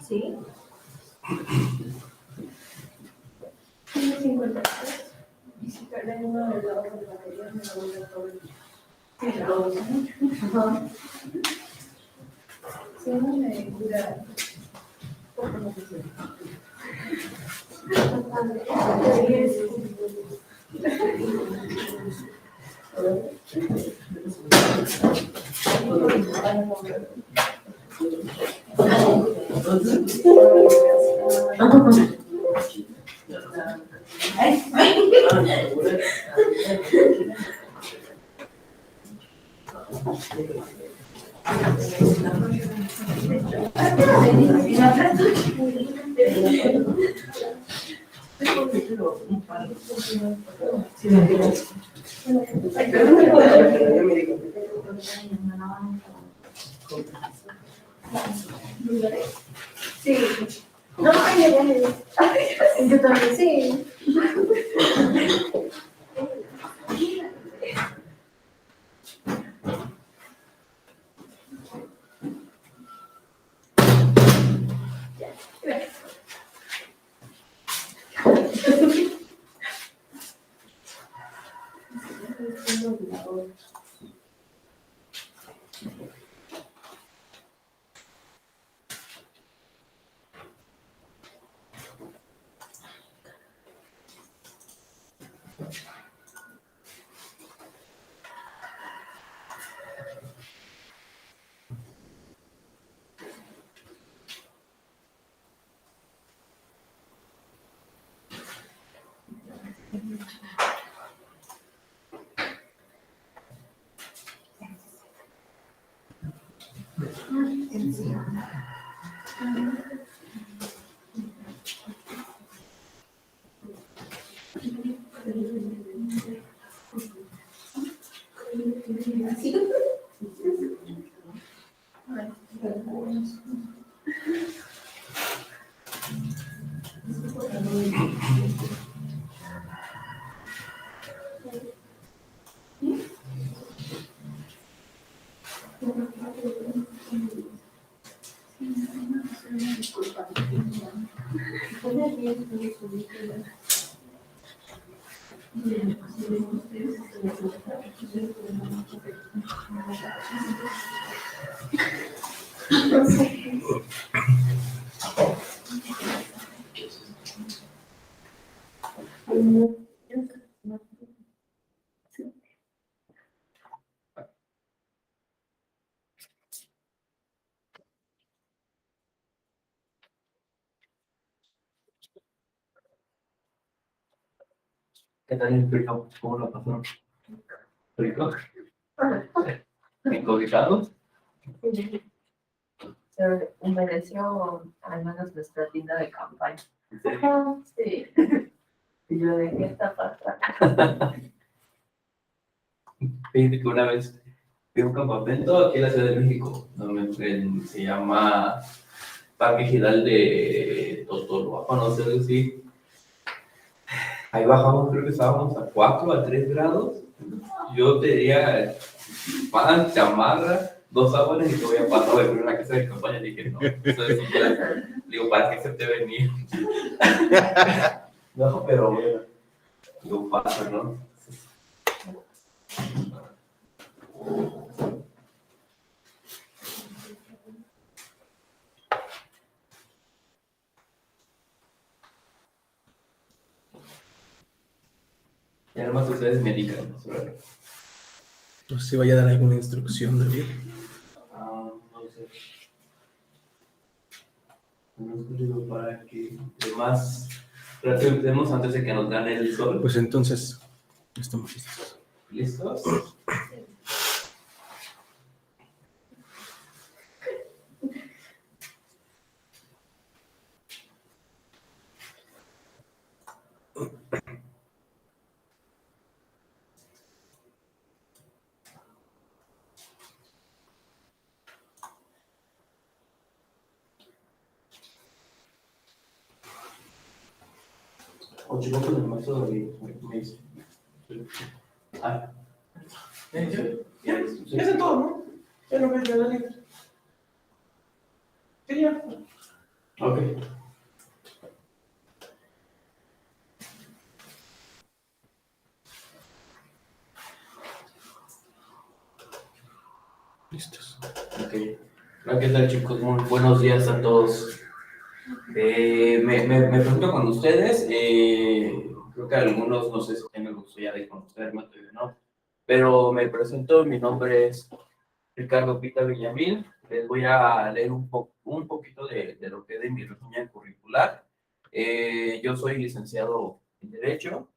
Sí. 53. Y si cargan uno de los lados de batería, me lo voy a todo el día. Sí, todos. Ajá. Si no me dura, ¿por qué no funciona? Sí. No, yo también sí. ¿Qué tal el frío? ¿Cómo lo pasaron? ¿Rico? ¿Encobijados? Se humedeció al menos nuestra tienda de campaña. Sí. Y yo de qué está pasando. Fíjate que una vez fui a un campamento aquí en la Ciudad de México, se llama Parque Ejidal de Totolapan, no sé si. Ahí bajamos, creo que estábamos a 4 a 3 grados. Yo tenía pan, chamarra, 2 sábanas y te voy a pasar de frío en la casa de campaña. Dije, no, eso es un plan. Digo, ¿para qué se te venía? No, pero bueno, digo, pasa, ¿no? Y además ustedes me indican, ¿no? No sé si vaya a dar alguna instrucción, David. No sé. No digo para que además tratemos antes de que nos gane el sol. Pues entonces, estamos listos. ¿Listos? O chico con el maestro David, me dice. Ah. Ya es todo, ¿no? Ya no me queda nada. Sí, ya. Ok. Listos. Ok. Hola, ¿qué tal, chicos? Muy buenos días a todos. Me pregunto con ustedes, creo que algunos no sé si tengan el gusto ya de conocerme, ¿no? Pero me presento, mi nombre es Ricardo Pita Villamil. Les voy a leer un poquito de lo que es de mi reseña curricular. Yo soy licenciado en Derecho,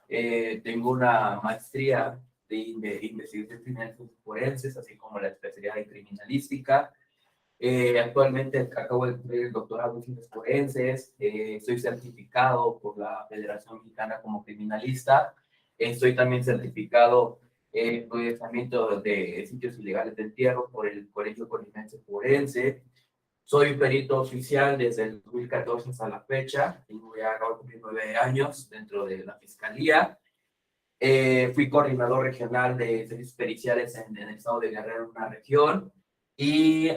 tengo una maestría de investigación criminal forenses, así como la especialidad en criminalística. Actualmente acabo de cumplir el doctorado en ciencias forenses, soy certificado por la Federación Mexicana como criminalista, estoy también certificado en procesamiento de sitios ilegales de entierro por el Colegio Colimense Forense, soy perito oficial desde el 2014 hasta la fecha, tengo ya acabo de cumplir 9 años dentro de la Fiscalía. Fui coordinador regional de servicios periciales en el estado de Guerrero, en una región, y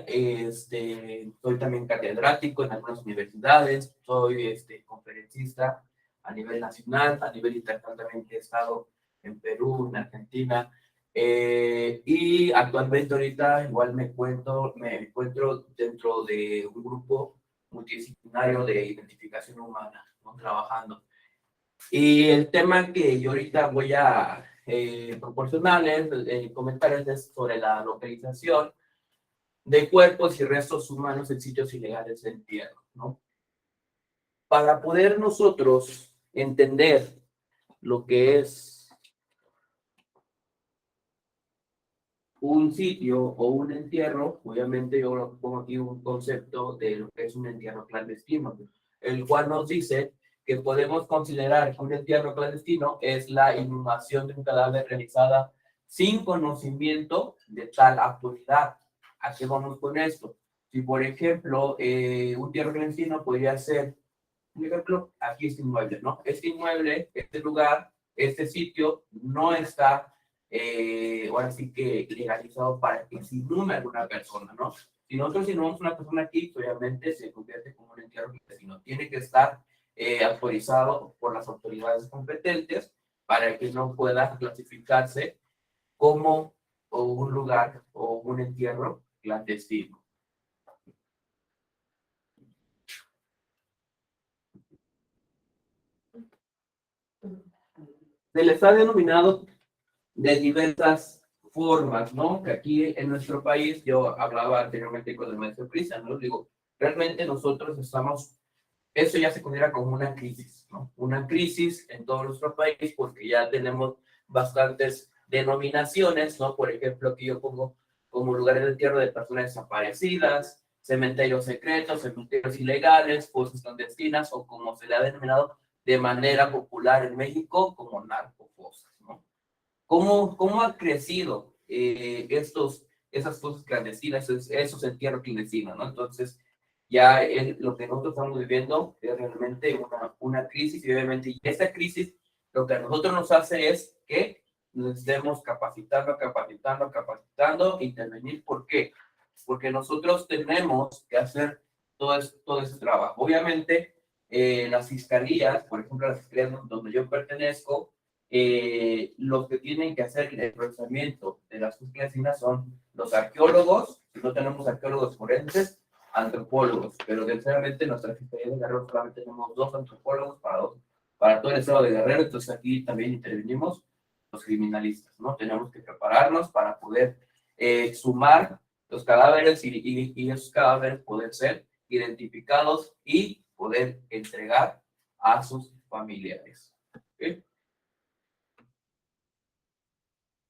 soy también catedrático en algunas universidades, soy conferencista a nivel nacional, a nivel internacional también he estado en Perú, en Argentina, y actualmente ahorita igual me encuentro dentro de un grupo multidisciplinario de identificación humana, ¿no? Trabajando. Y el tema que yo ahorita voy a proporcionarles, comentarios es sobre la localización de cuerpos y restos humanos en sitios ilegales de entierro, ¿no? Para poder nosotros entender lo que es un sitio o un entierro, obviamente yo pongo aquí un concepto de lo que es un entierro clandestino, el cual nos dice que podemos considerar que un entierro clandestino es la inhumación de un cadáver realizada sin conocimiento de tal autoridad. ¿A qué vamos con esto? Si, por ejemplo, un entierro clandestino podría ser, por ejemplo, aquí este inmueble, ¿no? Este inmueble, este lugar, este sitio no está, ahora sí que legalizado para que se inhume a alguna persona, ¿no? Si nosotros inhumamos a una persona aquí, obviamente se convierte como un entierro clandestino. Tiene que estar autorizado por las autoridades competentes para que no pueda clasificarse como un lugar o un entierro clandestino. Se les ha denominado de diversas formas, ¿no? Que aquí en nuestro país, yo hablaba anteriormente con el maestro Cristian, ¿no? Digo, realmente nosotros estamos, eso ya se considera como una crisis, ¿no? Una crisis en todo nuestro país porque ya tenemos bastantes denominaciones, ¿no? Por ejemplo, aquí yo pongo como lugares de entierro de personas desaparecidas, cementerios secretos, cementerios ilegales, fosas clandestinas o como se le ha denominado de manera popular en México como narcofosas, ¿no? ¿Cómo ha crecido esas cosas clandestinas, esos entierros clandestinos, ¿no? Entonces, ya lo que nosotros estamos viviendo es realmente una crisis y obviamente esta crisis lo que a nosotros nos hace es que nos estemos capacitando, intervenir. ¿Por qué? Porque nosotros tenemos que hacer todo ese trabajo. Obviamente, las fiscalías, por ejemplo, las fiscalías donde yo pertenezco, los que tienen que hacer el procesamiento de las clandestinas son los arqueólogos. Si no tenemos arqueólogos forenses, antropólogos, pero desgraciadamente en nuestra Fiscalía de Guerrero solamente tenemos 2 antropólogos para todo el estado de Guerrero, entonces aquí también intervenimos los criminalistas, ¿no? Tenemos que prepararnos para poder sumar los cadáveres y esos cadáveres poder ser identificados y poder entregar a sus familiares. ¿Okay?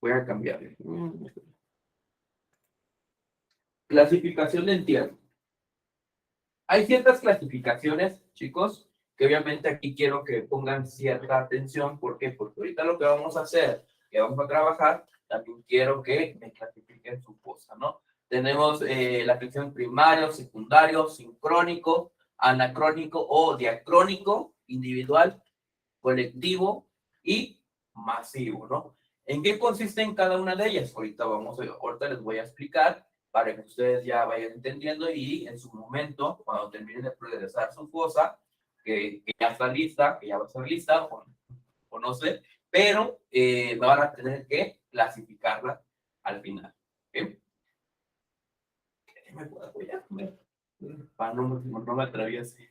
Voy a cambiarle. Clasificación de entierro. Hay ciertas clasificaciones, chicos, que obviamente aquí quiero que pongan cierta atención. ¿Por qué? Porque ahorita lo que vamos a hacer, que vamos a trabajar, también quiero que me clasifiquen su cosa, ¿no? Tenemos la clasificación primario, secundario, sincrónico, anacrónico o diacrónico, individual colectivo y masivo, ¿no? ¿En qué consisten cada una de ellas? Ahorita les voy a explicar para que ustedes ya vayan entendiendo y en su momento, cuando terminen de procesar su fosa, que ya está lista, que ya va a estar lista, o no sé, pero me van a tener que clasificarla al final. ¿Okay? ¿Me puedo apoyar? Para no me atraviese.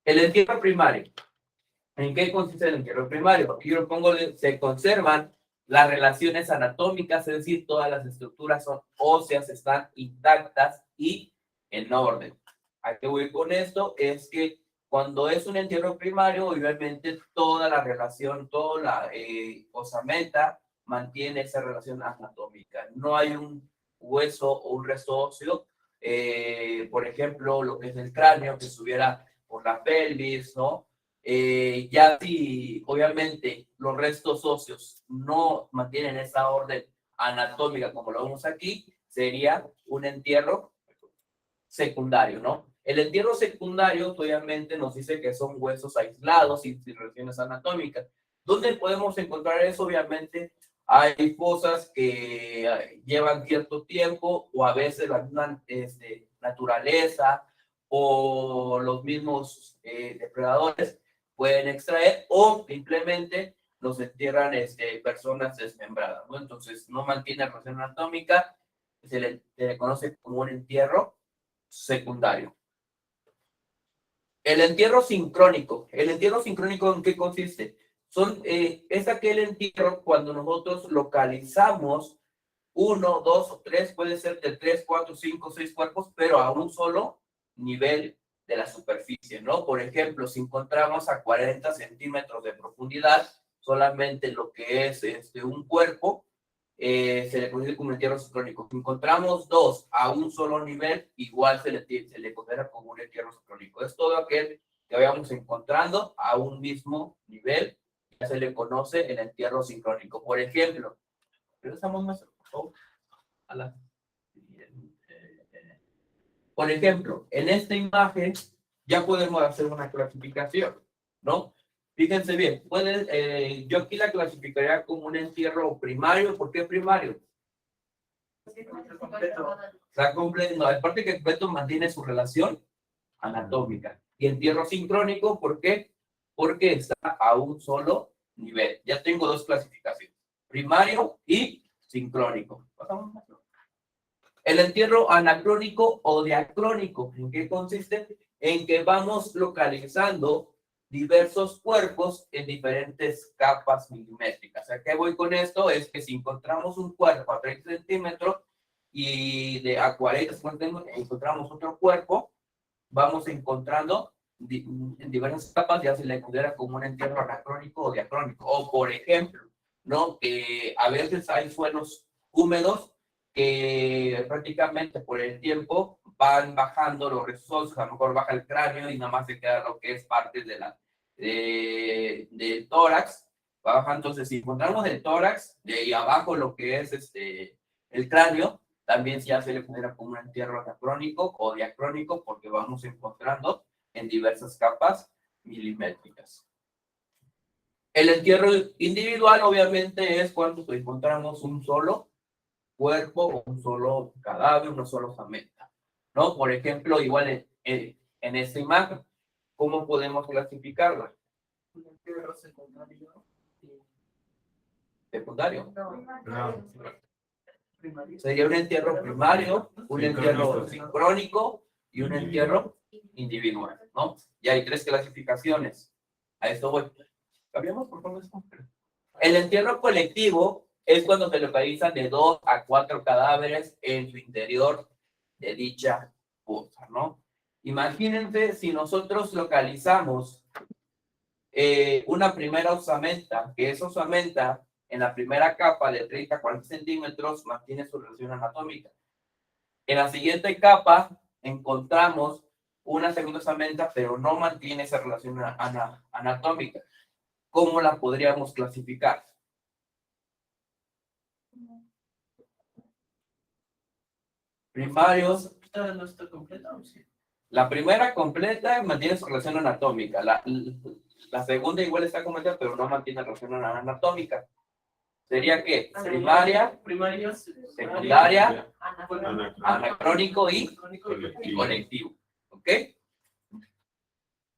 El entierro primario. ¿En qué consiste el entierro primario? Aquí yo pongo, se conservan las relaciones anatómicas, es decir, todas las estructuras óseas están intactas y en orden. ¿A qué voy con esto? Es que cuando es un entierro primario, obviamente toda la relación, toda la osamenta mantiene esa relación anatómica. No hay un hueso o un resto óseo, por ejemplo, lo que es el cráneo, que estuviera por la pelvis, ¿no? Ya si obviamente los restos óseos no mantienen esa orden anatómica como lo vemos aquí, sería un entierro secundario, ¿no? El entierro secundario obviamente nos dice que son huesos aislados y sin relaciones anatómicas. ¿Dónde podemos encontrar eso? Obviamente hay fosas que llevan cierto tiempo o a veces la misma naturaleza o los mismos depredadores pueden extraer o simplemente los entierran personas desmembradas, ¿no? Entonces no mantiene relación anatómica, se le conoce como un entierro secundario. El entierro sincrónico. ¿El entierro sincrónico en qué consiste? Es aquel entierro cuando nosotros localizamos uno, dos o tres, puede ser de 3, 4, 5, 6 cuerpos, pero a un solo nivel de la superficie, ¿no? Por ejemplo, si encontramos a 40 centímetros de profundidad, solamente lo que es un cuerpo, se le conoce como entierro sincrónico. Si encontramos dos a un solo nivel, igual se le considera como un entierro sincrónico. Es todo aquel que vayamos encontrando a un mismo nivel, ya se le conoce el entierro sincrónico. Por ejemplo, regresamos más a la por ejemplo, en esta imagen ya podemos hacer una clasificación, ¿no? Fíjense bien, yo aquí la clasificaría como un entierro primario. ¿Por qué primario? Está completo, no, aparte que completo mantiene su relación anatómica. Y entierro sincrónico, ¿por qué? Porque está a un solo nivel. Ya tengo dos clasificaciones, primario y sincrónico. El entierro anacrónico o diacrónico, ¿en qué consiste? En que vamos localizando diversos cuerpos en diferentes capas milimétricas. ¿A qué voy con esto? Es que si encontramos un cuerpo a 30 centímetros y a 40 centímetros encontramos otro cuerpo, vamos encontrando en diversas capas, ya se le considera como un entierro anacrónico o diacrónico. O por ejemplo, ¿no? A veces hay suelos húmedos que prácticamente por el tiempo van bajando los restos, a lo mejor baja el cráneo y nada más se queda lo que es parte del tórax, va bajando. Entonces, si encontramos el tórax, de ahí abajo lo que es el cráneo, también ya se le considera como un entierro anacrónico o diacrónico porque vamos encontrando en diversas capas milimétricas. El entierro individual obviamente es cuando encontramos un solo cuerpo, un solo cadáver, una sola osamenta, ¿no? Por ejemplo, igual en esta imagen, ¿cómo podemos clasificarla? Un entierro secundario. Secundario. No. Primario. Sería un entierro primario, un entierro sincrónico y un entierro individual, ¿no? Y hay tres clasificaciones. A esto voy. ¿Cambiamos por favor esto? El entierro colectivo es cuando se localizan de 2 a 4 cadáveres en su interior de dicha fosa, ¿no? Imagínense si nosotros localizamos una primera osamenta, que esa osamenta en la primera capa de 30 a 40 centímetros mantiene su relación anatómica. En la siguiente capa encontramos una segunda osamenta, pero no mantiene esa relación anatómica. ¿Cómo la podríamos clasificar? Primarios. ¿No está completa o sí? La primera completa mantiene su relación anatómica. La segunda igual está completa, pero no mantiene relación anatómica. Sería que primaria, secundaria, anacrónico y colectivo. ¿Ok?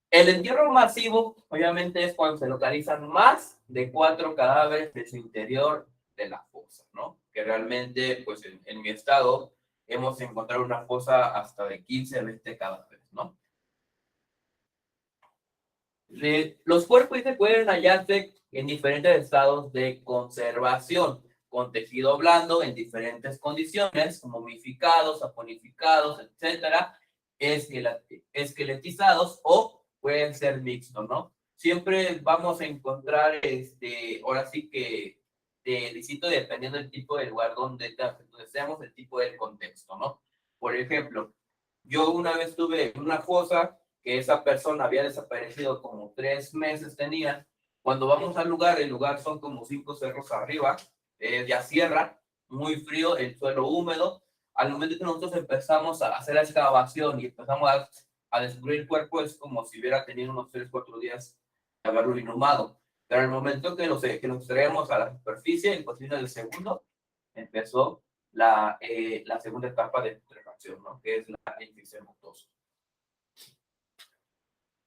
El entierro masivo, obviamente, es cuando se localizan más de 4 cadáveres de su interior de la fosa, ¿no? Que realmente, pues en mi estado, hemos encontrado una fosa hasta de 15 a 20 cadáveres, ¿no? Los cuerpos se pueden hallarse en diferentes estados de conservación, con tejido blando en diferentes condiciones, momificados, saponificados, etcétera, esqueletizados o pueden ser mixtos, ¿no? Siempre vamos a encontrar, ahora sí que, distinto dependiendo del tipo de lugar donde seamos, el tipo del contexto, ¿no? Por ejemplo, yo una vez tuve una fosa que esa persona había desaparecido como 3 meses tenía. Cuando vamos al lugar, el lugar son como 5 cerros arriba, ya sierra, muy frío, el suelo húmedo. Al momento que nosotros empezamos a hacer la excavación y empezamos a descubrir el cuerpo, es como si hubiera tenido unos 3, 4 días de haberlo inhumado. Pero al momento que los traemos a la superficie, en cuestión del segundo, empezó la segunda etapa de putrefacción, ¿no? Que es la infección mucosa.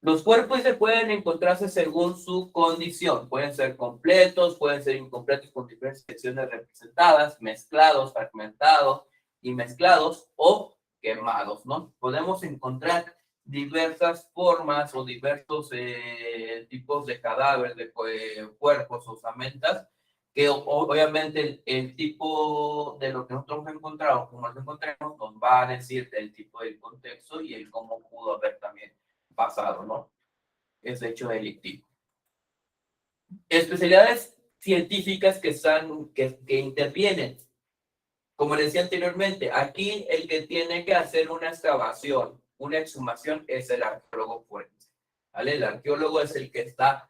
Los cuerpos se pueden encontrarse según su condición. Pueden ser completos, pueden ser incompletos con diferentes secciones representadas, mezclados, fragmentados y mezclados o quemados, ¿no? Podemos encontrar diversas formas o diversos tipos de cadáveres, de cuerpos o osamentas, que obviamente el tipo de lo que nosotros hemos encontrado, como lo encontremos, nos va a decir el tipo del contexto y el cómo pudo haber también pasado, ¿no? Es hecho delictivo. Especialidades científicas que intervienen. Como decía anteriormente, aquí el que tiene que hacer una excavación, una exhumación, es el arqueólogo forense, ¿vale? El arqueólogo es el que está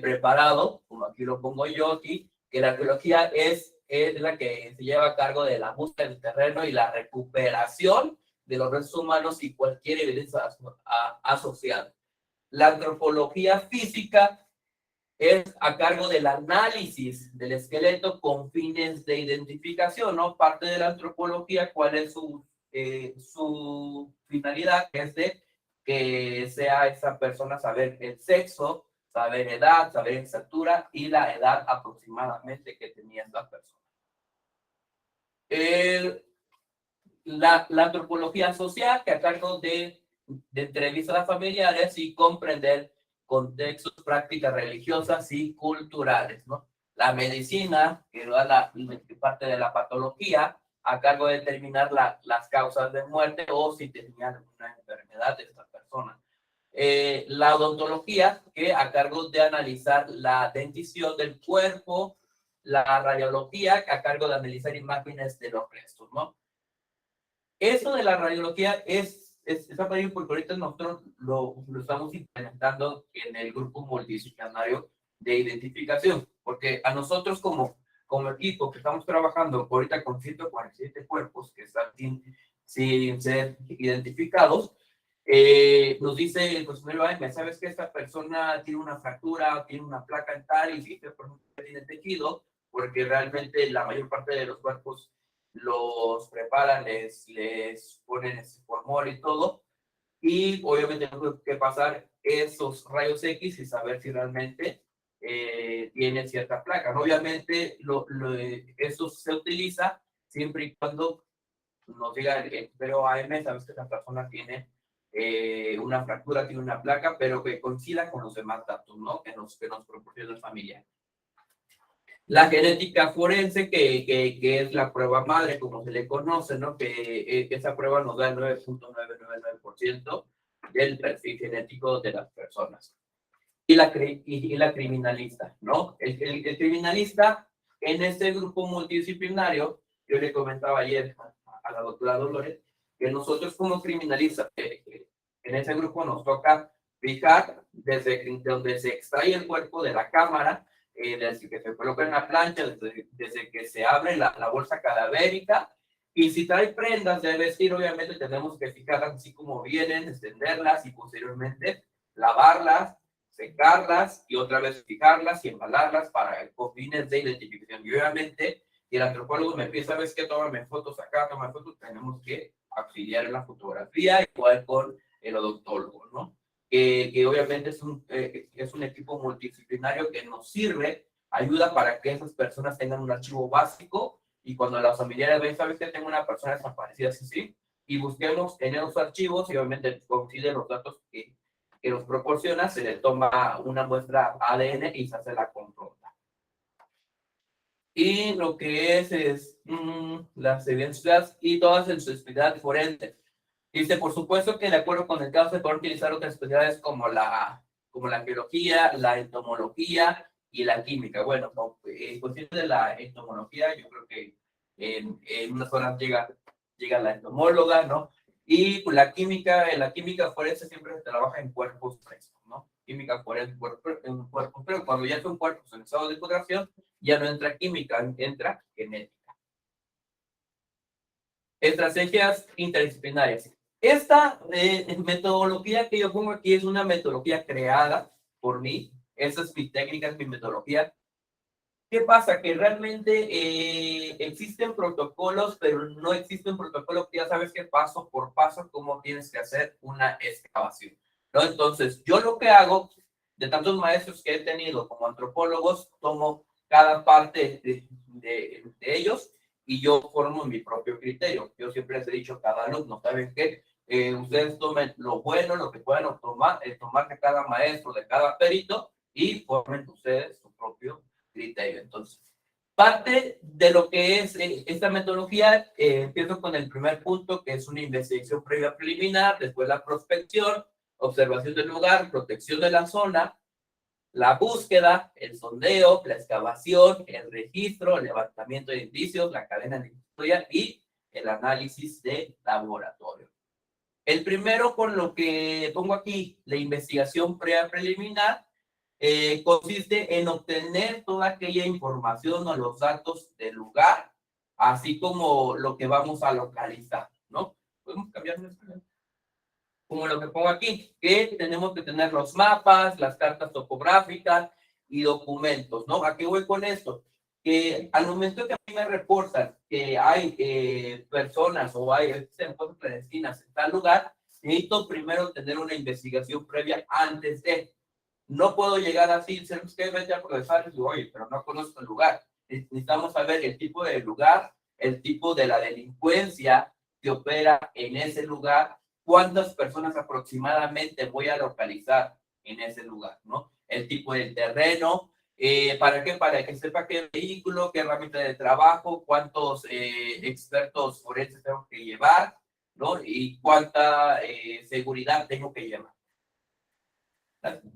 preparado, como aquí lo pongo yo aquí, que la arqueología es la que se lleva a cargo de la búsqueda del terreno y la recuperación de los restos humanos y cualquier evidencia asociada. La antropología física es a cargo del análisis del esqueleto con fines de identificación, ¿no? Parte de la antropología, ¿cuál es su finalidad? Es de que sea esa persona saber el sexo, saber edad, saber estatura y la edad aproximadamente que tenía esa persona. La antropología social, que a cargo de entrevistas a familiares y comprender contextos, prácticas religiosas y culturales, ¿no? La medicina, que da la parte de la patología, a cargo de determinar las causas de muerte o si tenían alguna enfermedad de esta persona. La odontología, que a cargo de analizar la dentición del cuerpo, la radiología, a cargo de analizar imágenes de los restos, ¿no? Eso de la radiología está padre porque ahorita nosotros lo estamos implementando en el grupo multidisciplinario de identificación, porque a nosotros como equipo que estamos trabajando ahorita con 147 cuerpos que están sin ser identificados, nos dice el funcionario, ¿sabes que esta persona tiene una fractura, tiene una placa en tal y por ejemplo tiene tejido? Porque realmente la mayor parte de los cuerpos los preparan, les ponen ese formol y todo, y obviamente tenemos que pasar esos rayos X y saber si realmente tiene cierta placa. Obviamente eso se utiliza siempre y cuando nos diga el pero AM, sabes que esta persona tiene una fractura, tiene una placa, pero que coincida con los demás datos, ¿no? Que nos proporciona el familiar. La genética forense, que es la prueba madre, como se le conoce, ¿no? Que esa prueba nos da el 9.999% del perfil genético de las personas. Y la criminalista, ¿no? El criminalista, en este grupo multidisciplinario, yo le comentaba ayer a la doctora Dolores, que nosotros como criminalistas, en ese grupo nos toca fijar desde donde se extrae el cuerpo de la cámara, desde que se coloca en la plancha, desde que se abre la bolsa cadavérica, Y si trae prendas de vestir, obviamente tenemos que fijarlas así como vienen, extenderlas y posteriormente lavarlas, secarlas y otra vez fijarlas y embalarlas para con fines de identificación. Y obviamente, si el antropólogo me pide, ¿sabes qué? Tómame fotos acá, tómame fotos, tenemos que auxiliar en la fotografía, igual con el odontólogo, ¿no? Que obviamente es un equipo multidisciplinario que nos sirve, ayuda para que esas personas tengan un archivo básico y cuando los familiares ven, ¿sabes que tengo una persona desaparecida? Sí, sí, y busquemos en esos archivos y obviamente coinciden los datos que nos proporciona, se le toma una muestra ADN y se hace la consulta. Y lo que es las evidencias y todas en su especialidad forense. Dice, por supuesto que de acuerdo con el caso se pueden utilizar otras especialidades como la biología, la entomología y la química. Bueno, en cuestión de la entomología, yo creo que en unas horas llega la entomóloga, ¿no? Y pues, en la química forense siempre se trabaja en cuerpos frescos, ¿no? Química forense en cuerpos frescos. Cuando ya son cuerpos en estado de pudrición, ya no entra química, entra genética. Estrategias interdisciplinarias. Esta metodología que yo pongo aquí es una metodología creada por mí. Esa es mi técnica, es mi metodología. ¿Qué pasa? Que realmente existen protocolos, pero no existen protocolos que ya sabes que paso por paso cómo tienes que hacer una excavación, ¿no? Entonces, yo lo que hago, de tantos maestros que he tenido como antropólogos, tomo cada parte de ellos y yo formo mi propio criterio. Yo siempre les he dicho a cada alumno, ¿saben qué? Ustedes tomen lo bueno, lo que puedan tomar de cada maestro, de cada perito y formen ustedes su propio criterio. Entonces, parte de lo que es esta metodología, empiezo con el primer punto, que es una investigación previa preliminar, después la prospección, observación del lugar, protección de la zona, la búsqueda, el sondeo, la excavación, el registro, el levantamiento de indicios, la cadena de historia y el análisis de laboratorio. El primero, con lo que pongo aquí, la investigación previa preliminar, consiste en obtener toda aquella información o los datos del lugar, así como lo que vamos a localizar, ¿no? Podemos cambiar como lo que pongo aquí, que tenemos que tener los mapas, las cartas topográficas y documentos, ¿no? ¿A qué voy con esto? Que al momento que a mí me reportan que hay personas o hay cosas clandestinas en tal lugar, necesito primero tener una investigación previa antes de. No puedo llegar así, ¿sabes qué? Vete a progresar y digo, oye, pero no conozco el lugar. Necesitamos saber el tipo de lugar, el tipo de la delincuencia que opera en ese lugar, cuántas personas aproximadamente voy a localizar en ese lugar, ¿no? El tipo del terreno, ¿para qué? Para que sepa qué vehículo, qué herramienta de trabajo, cuántos expertos forenses tengo que llevar, ¿no? Y cuánta seguridad tengo que llevar. ¿Gracias?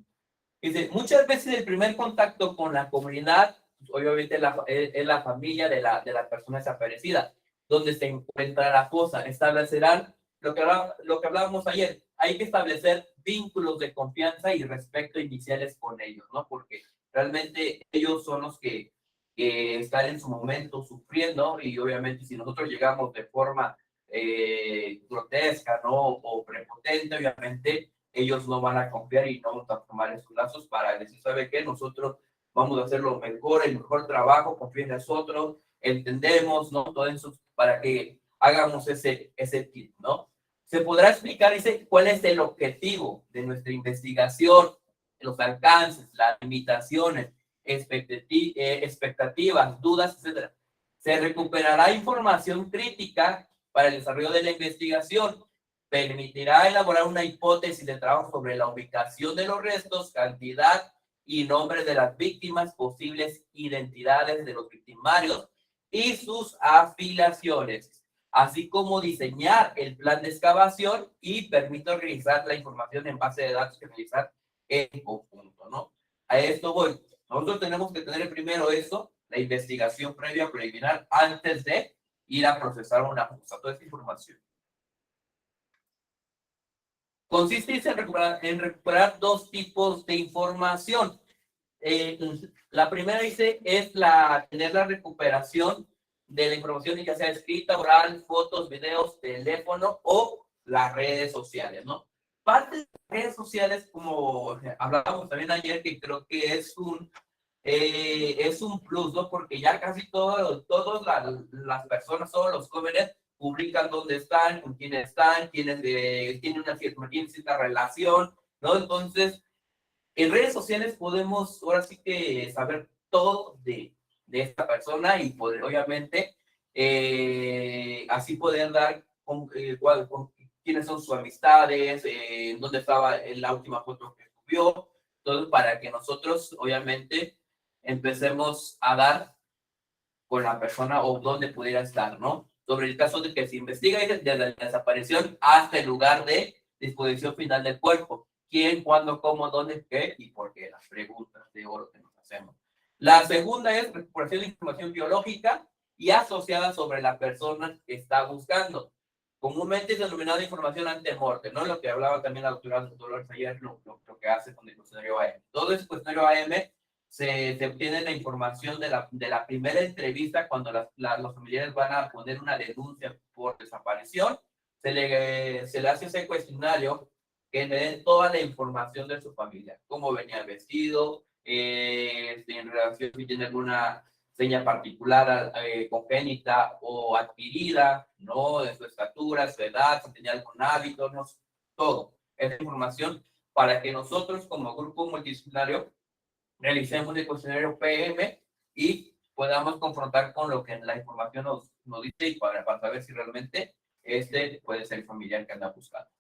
Dice, muchas veces el primer contacto con la comunidad, obviamente es la familia de la persona desaparecida, donde se encuentra la fosa. Establecerán lo que hablábamos ayer. Hay que establecer vínculos de confianza y respeto iniciales con ellos, ¿no? Porque realmente ellos son los que están en su momento sufriendo y obviamente si nosotros llegamos de forma grotesca, ¿no? O prepotente, obviamente ellos no van a confiar y no vamos a tomar esos lazos para decir, ¿sabe qué? Nosotros vamos a hacer lo mejor, el mejor trabajo, confíen en nosotros, entendemos, ¿no? Todo eso para que hagamos ese tip, ¿no? Se podrá explicar, dice, cuál es el objetivo de nuestra investigación, los alcances, las limitaciones, expectativas, dudas, etc. Se recuperará información crítica para el desarrollo de la investigación, permitirá elaborar una hipótesis de trabajo sobre la ubicación de los restos, cantidad y nombre de las víctimas, posibles identidades de los victimarios y sus afiliaciones, así como diseñar el plan de excavación y permite organizar la información en base de datos que realizar en conjunto, ¿no? A esto voy. Nosotros tenemos que tener primero eso, la investigación previa preliminar, antes de ir a procesar una fosa, toda esta información. Consiste en recuperar dos tipos de información. La primera dice es tener la recuperación de la información, ya sea escrita, oral, fotos, videos, teléfono o las redes sociales, ¿no? Parte de las redes sociales, como hablábamos también ayer, que creo que es un plus, ¿no? Porque ya casi todas las personas, todos los jóvenes, publican dónde están, con quiénes están, quiénes tienen una cierta relación, ¿no? Entonces, en redes sociales podemos ahora sí que saber todo de esta persona y poder, obviamente, así poder dar quiénes son sus amistades, dónde estaba en la última foto que subió, todo para que nosotros, obviamente, empecemos a dar con la persona o dónde pudiera estar, ¿no? Sobre el caso de que se investiga desde la desaparición hasta el lugar de disposición final del cuerpo. ¿Quién, cuándo, cómo, dónde, qué y por qué? Las preguntas de oro que nos hacemos. La segunda es recuperación de información biológica y asociada sobre la persona que está buscando. Comúnmente es denominada información ante-morte, ¿no? Lo que hablaba también la doctora Dolores ayer, lo que hace con el cuestionario AM. Todo ese cuestionario AM se obtiene la información de la primera entrevista cuando los familiares van a poner una denuncia por desaparición. Se le hace ese cuestionario que le den toda la información de su familia, cómo venía vestido, en relación si tiene alguna seña particular congénita o adquirida, ¿no? De su estatura, su edad, si tenía algún hábito, ¿no? Todo. Esa información para que nosotros como grupo multidisciplinario realicemos el cuestionario PM y podamos confrontar con lo que la información nos dice y para saber si realmente este puede ser el familiar que anda buscando.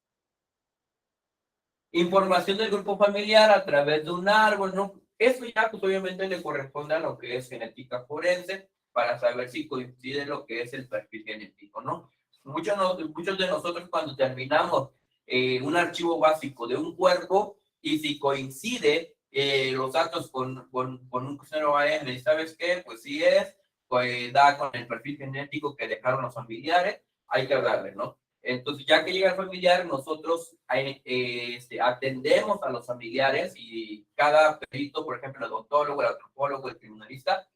Información del grupo familiar a través de un árbol, ¿no? Eso ya pues obviamente le corresponde a lo que es genética forense para saber si coincide lo que es el perfil genético, ¿no? Muchos de nosotros cuando terminamos un archivo básico de un cuerpo y si coincide los datos con un cuestionario AM, ¿sabes qué? Pues sí pues da con el perfil genético que dejaron los familiares, hay que hablarle, ¿no? Entonces, ya que llega el familiar, nosotros atendemos a los familiares y cada perito, por ejemplo, el odontólogo, el antropólogo, el criminalista,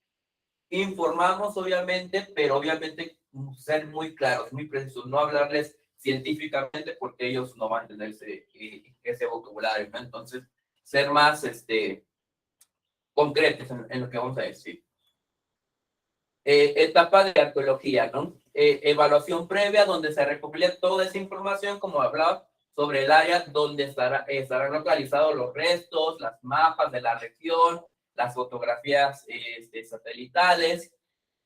informamos obviamente, pero obviamente ser muy claros, muy precisos, no hablarles científicamente porque ellos no van a tener ese vocabulario, ¿no? Entonces, ser más concretos en lo que vamos a decir. Etapa de arqueología, ¿no? Evaluación previa donde se recopila toda esa información, como hablaba, sobre el área donde estarán localizados los restos, las mapas de la región, las fotografías satelitales,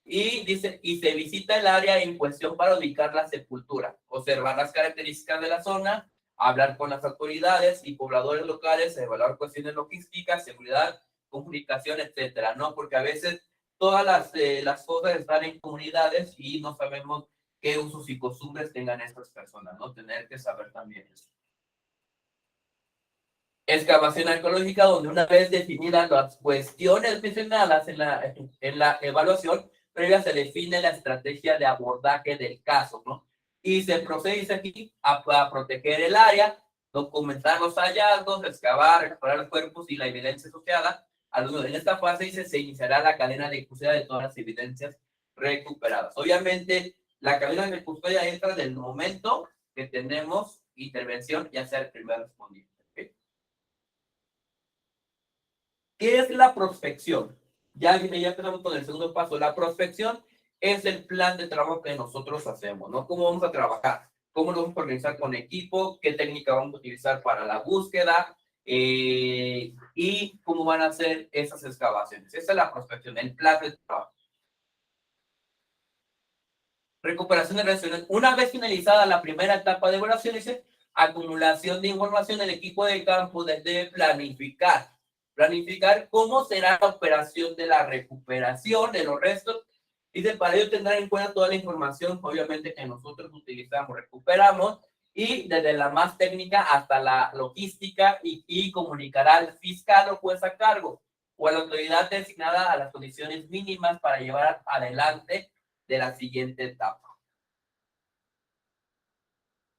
y dice, y se visita el área en cuestión para ubicar la sepultura, observar las características de la zona, hablar con las autoridades y pobladores locales, evaluar cuestiones logísticas, seguridad, comunicación, etcétera, ¿no? Porque a veces todas las cosas están en comunidades y no sabemos qué usos y costumbres tengan estas personas, ¿no? Tener que saber también eso. Excavación arqueológica, donde una vez definidas las cuestiones mencionadas en la evaluación previa, se define la estrategia de abordaje del caso, ¿no? Y se procede aquí a proteger el área, documentar los hallazgos, excavar, recuperar los cuerpos y la evidencia asociada. En esta fase se iniciará la cadena de custodia de todas las evidencias recuperadas. Obviamente, la cadena de custodia entra del momento que tenemos intervención, ya sea el primer respondiente. ¿Qué es la prospección? Ya empezamos con el segundo paso. La prospección es el plan de trabajo que nosotros hacemos, ¿no? ¿Cómo vamos a trabajar? ¿Cómo lo vamos a organizar con equipo? ¿Qué técnica vamos a utilizar para la búsqueda? Y cómo van a ser esas excavaciones. Esa es la prospección, el plan de trabajo. Recuperación de relaciones. Una vez finalizada la primera etapa de evaluaciones, acumulación de información, el equipo de campo debe planificar cómo será la operación de la recuperación de los restos. Dice, para ello tendrán en cuenta toda la información, obviamente, que nosotros utilizamos, recuperamos, y desde la más técnica hasta la logística, y comunicará al fiscal o juez a cargo o a la autoridad designada a las condiciones mínimas para llevar adelante de la siguiente etapa.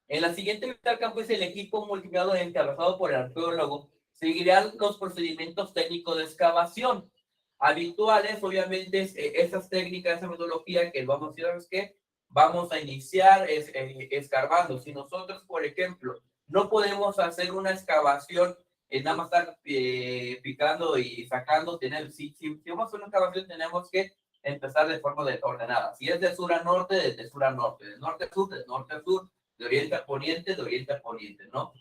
En la siguiente visita al campo es el equipo multiplicado encabezado por el arqueólogo. Seguirán los procedimientos técnicos de excavación. habituales, obviamente, esas técnicas, esa metodología que vamos a decir, ¿sabes qué? Vamos a iniciar escarbando. Si nosotros, por ejemplo, no podemos hacer una excavación, nada más estar picando y sacando, si vamos a hacer una excavación, tenemos que empezar de forma ordenada. Si es de sur a norte, de sur a norte, de norte a sur, de norte a sur, de oriente a poniente, de oriente a poniente, ¿no?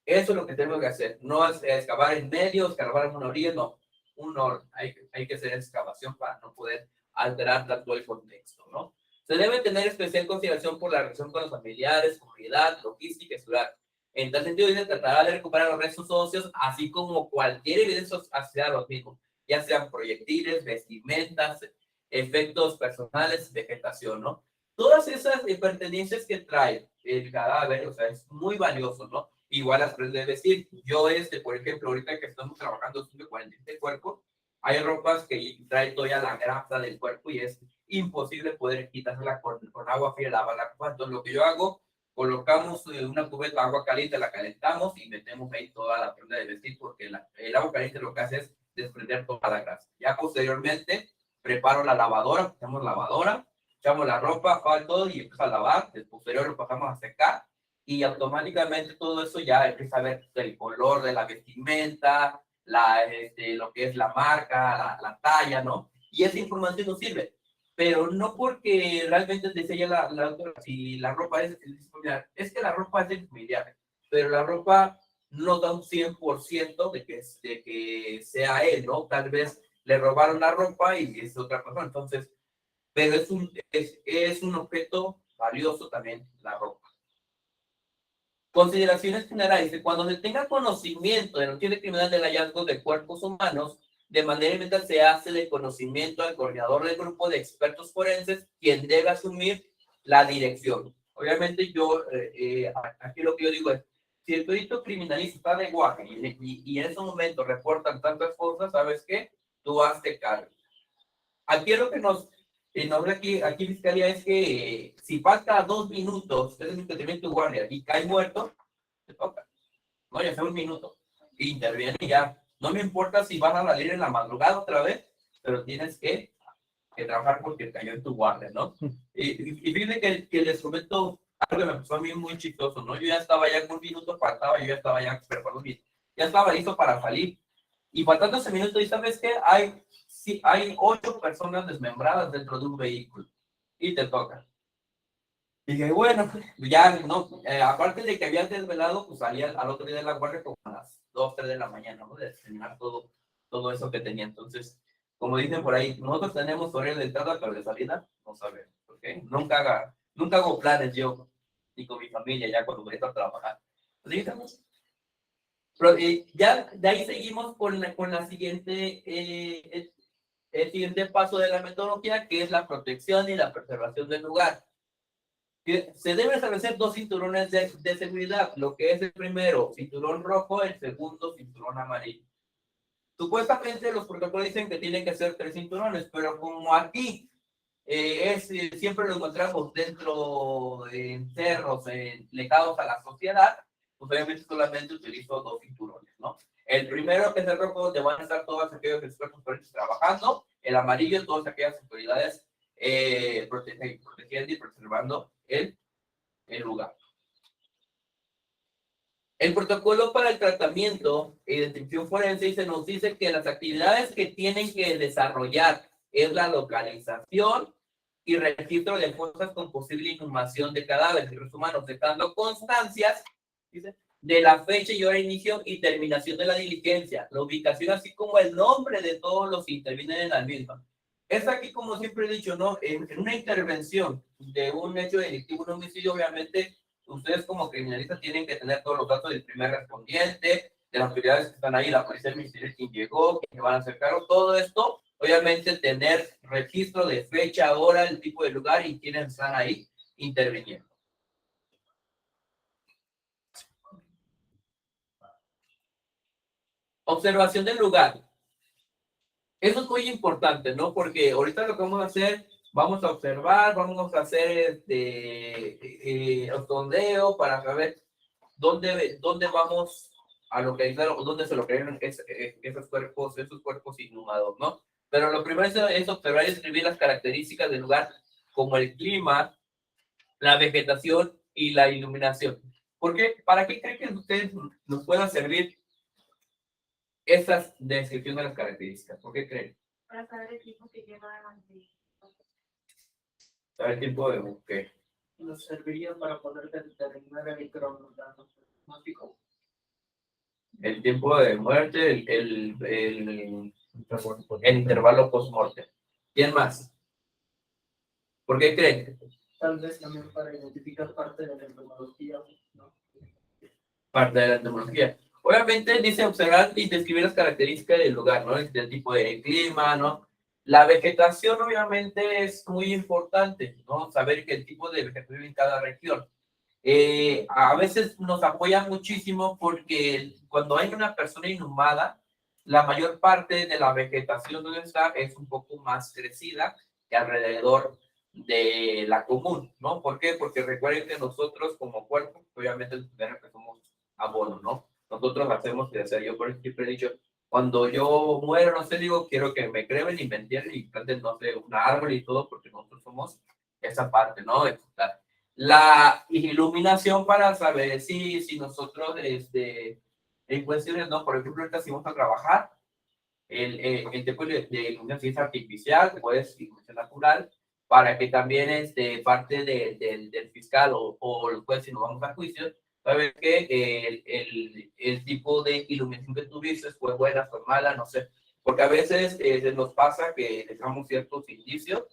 Eso es lo que tenemos que hacer. No es excavar en medio, excavar en una orilla, no. Un orden. Hay que hacer excavación para no poder alterar tanto el contexto, ¿no? Se debe tener especial consideración por la relación con los familiares, comunidad, logística y ciudad. En tal sentido, se tratará de recuperar los restos óseos, así como cualquier evidencia asociada a los mismos, ya sean proyectiles, vestimentas, efectos personales, vegetación, ¿no? Todas esas pertenencias que trae el cadáver, o sea, es muy valioso, ¿no? Igual las puedes decir, yo por ejemplo, ahorita que estamos trabajando sobre 47 cuerpos, hay ropas que trae toda la grasa del cuerpo y es imposible poder quitársela con agua fría, lavar la ropa. Entonces, lo que yo hago, colocamos una cubeta de agua caliente, la calentamos y metemos ahí toda la prenda de vestir, porque el agua caliente lo que hace es desprender toda la grasa. Ya posteriormente, preparo la lavadora, hacemos lavadora, echamos la ropa, todo y empieza a lavar, después posterior lo pasamos a secar y automáticamente todo eso ya empieza a ver el color de la vestimenta, lo que es la marca, la talla, ¿no? Y esa información nos sirve, pero no porque realmente te enseña la autora, si la ropa es familiar, es que la ropa es familiar, pero la ropa no da un 100% de que sea él, ¿no? Tal vez le robaron la ropa y es otra persona, entonces, pero es un objeto valioso también la ropa. Consideraciones generales. Cuando se tenga conocimiento de la noticia criminal del hallazgo de cuerpos humanos, de manera inmediata se hace de conocimiento al coordinador del grupo de expertos forenses, quien debe asumir la dirección. Obviamente aquí lo que yo digo es, si el perito criminalista está de guardia y en ese momento reportan tantas cosas, ¿sabes qué? Tú hazte cargo. Aquí es lo que nos aquí Fiscalía es que si falta 2 minutos, es el tu guardia y cae muerto, te toca. No, ya fue 1 minuto. Interviene y ya. No me importa si van a salir en la madrugada otra vez, pero tienes que trabajar porque cayó en tu guardia, ¿no? Y fíjate que les comento algo que me pasó a mí muy chistoso, ¿no? Yo ya estaba ya con 1 minuto, faltaba, yo ya estaba ya, ya estaba listo para salir. Y faltando ese minuto, ¿y sabes qué? Hay 8 personas desmembradas dentro de un vehículo y te toca. Y dije, bueno, ya no, aparte de que había desvelado, pues salía al otro día de la guardia como a las 2, 3 de la mañana, ¿no? De terminar todo eso que tenía. Entonces, como dicen por ahí, nosotros tenemos horario de entrada, pero de salida no sabemos, ¿ok? Nunca hago planes yo, ni con mi familia, ya cuando voy a trabajar. Así que, pero, ya de ahí seguimos con la siguiente, el siguiente paso de la metodología, que es la protección y la preservación del lugar. Se deben establecer 2 cinturones de seguridad, lo que es el primero, cinturón rojo, el segundo, cinturón amarillo. Supuestamente los protocolos dicen que tienen que ser 3 cinturones, pero como aquí siempre lo encontramos dentro de cerros legados a la sociedad, pues obviamente solamente utilizo 2 cinturones, ¿no? El primero, que es el rojo, donde van a estar todos aquellos expertos trabajando, el amarillo, todas aquellas autoridades protegiendo y preservando el lugar. El protocolo para el tratamiento e identificación forense se nos dice que las actividades que tienen que desarrollar es la localización y registro de fosas con posible inhumación de cadáveres de humanos, dejando constancias, dice, de la fecha y hora de inicio y terminación de la diligencia, la ubicación, así como el nombre de todos los que intervienen en la misma. Es aquí, como siempre he dicho, ¿no? En una intervención de un hecho delictivo, un homicidio, obviamente, ustedes como criminalistas tienen que tener todos los datos del primer respondiente, de las autoridades que están ahí, la policía ministerial, quién llegó, quién van a hacer cargo, todo esto, obviamente tener registro de fecha, hora, el tipo de lugar y quiénes están ahí interviniendo. Observación del lugar. Eso es muy importante, ¿no? Porque ahorita lo que vamos a hacer, vamos a observar, vamos a hacer sondeo para saber dónde vamos a localizar o dónde se localizan esos cuerpos inhumados, ¿no? Pero lo primero es observar y escribir las características del lugar, como el clima, la vegetación y la iluminación. ¿Por qué? ¿Para qué creen que ustedes nos puedan servir esas descripciones de las características? ¿Por qué creen? Para saber el tiempo que lleva de ¿Saber el tiempo de qué? Nos serviría para poder determinar el cronológico. El tiempo de muerte, el intervalo post-mortem. ¿Quién más? ¿Por qué creen? Tal vez también para identificar parte de la entomología, ¿no? Parte de la entomología. Obviamente dice observar y describir las características del lugar, ¿no? El tipo de clima, ¿no? La vegetación obviamente es muy importante, ¿no? Saber qué tipo de vegetación en cada región. A veces nos apoya muchísimo porque cuando hay una persona inhumada, la mayor parte de la vegetación donde está es un poco más crecida que alrededor de la común, ¿no? ¿Por qué? Porque recuerden que nosotros como cuerpo, obviamente somos abono, ¿no? Nosotros hacemos crecer. Yo por eso siempre he dicho, cuando yo muero, no sé, digo, quiero que me cremen y me entierren y planten, no sé, un árbol y todo, porque nosotros somos esa parte, ¿no? La iluminación para saber si nosotros, en cuestiones, ¿no? Por ejemplo, ahorita si vamos a trabajar, el tipo de iluminación es artificial, puede ser iluminación natural, para que también parte del fiscal o el juez, si nos vamos a juicio, sabe que el tipo de iluminación que tuviste fue buena, fue mala, no sé, porque a veces se nos pasa que dejamos ciertos indicios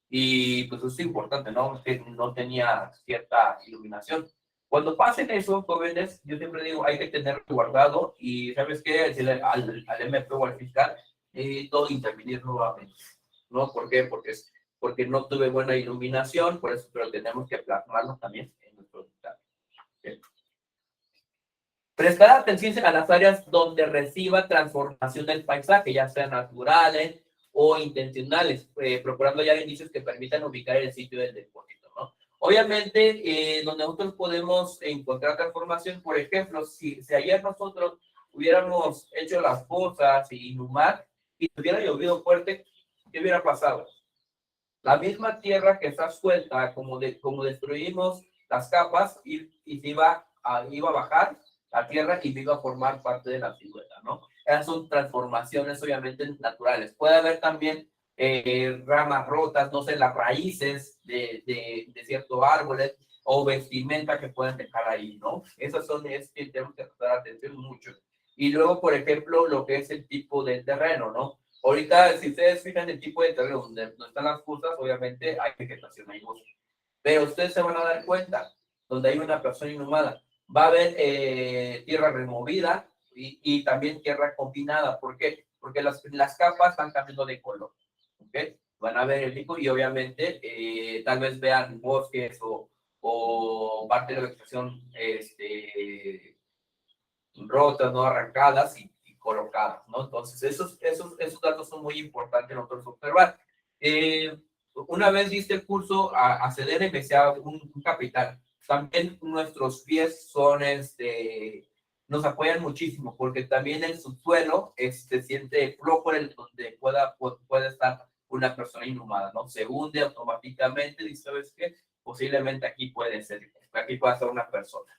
y pues eso es importante, ¿no? Que no tenía cierta iluminación. Cuando pasen eso, jóvenes, yo siempre digo, hay que tenerlo guardado y, ¿sabes qué? Decirle al MP o al fiscal, todo intervenir nuevamente, ¿no? ¿Por qué? Porque no tuve buena iluminación, por eso, pero tenemos que plasmarlo también en nuestro dictamen. ¿Okay? Prestar atención a las áreas donde reciba transformación del paisaje, ya sean naturales o intencionales, procurando hallar indicios que permitan ubicar el sitio del depósito, ¿no? Obviamente, donde nosotros podemos encontrar transformación, por ejemplo, si ayer nosotros hubiéramos hecho las cosas y inhumar y hubiera llovido fuerte, ¿qué hubiera pasado? La misma tierra que está suelta, como destruimos las capas, y se iba a bajar la tierra y iba a formar parte de la silueta, ¿no? Esas son transformaciones obviamente naturales. Puede haber también ramas rotas, no sé, las raíces de ciertos árboles o vestimenta que pueden dejar ahí, ¿no? Esas son, que tenemos que prestar atención mucho. Y luego, por ejemplo, lo que es el tipo de terreno, ¿no? Ahorita, si ustedes fijan el tipo de terreno donde no están las cosas, obviamente hay vegetación, hay bosque. Pero ustedes se van a dar cuenta, donde hay una persona inhumada, va a haber tierra removida y también tierra combinada. ¿Por qué? Porque las capas están cambiando de color. ¿Okay? Van a ver el tipo y obviamente tal vez vean bosques o parte de la vegetación rotas, no arrancadas y colocadas, ¿no? Entonces, esos datos son muy importantes nosotros observar. Una vez diste el curso a CDN, me decía un capitán, también nuestros pies son, nos apoyan muchísimo, porque también el subsuelo se siente flojo donde puede estar una persona inhumada, ¿no? Se hunde automáticamente y ¿sabes qué? Posiblemente aquí puede estar una persona.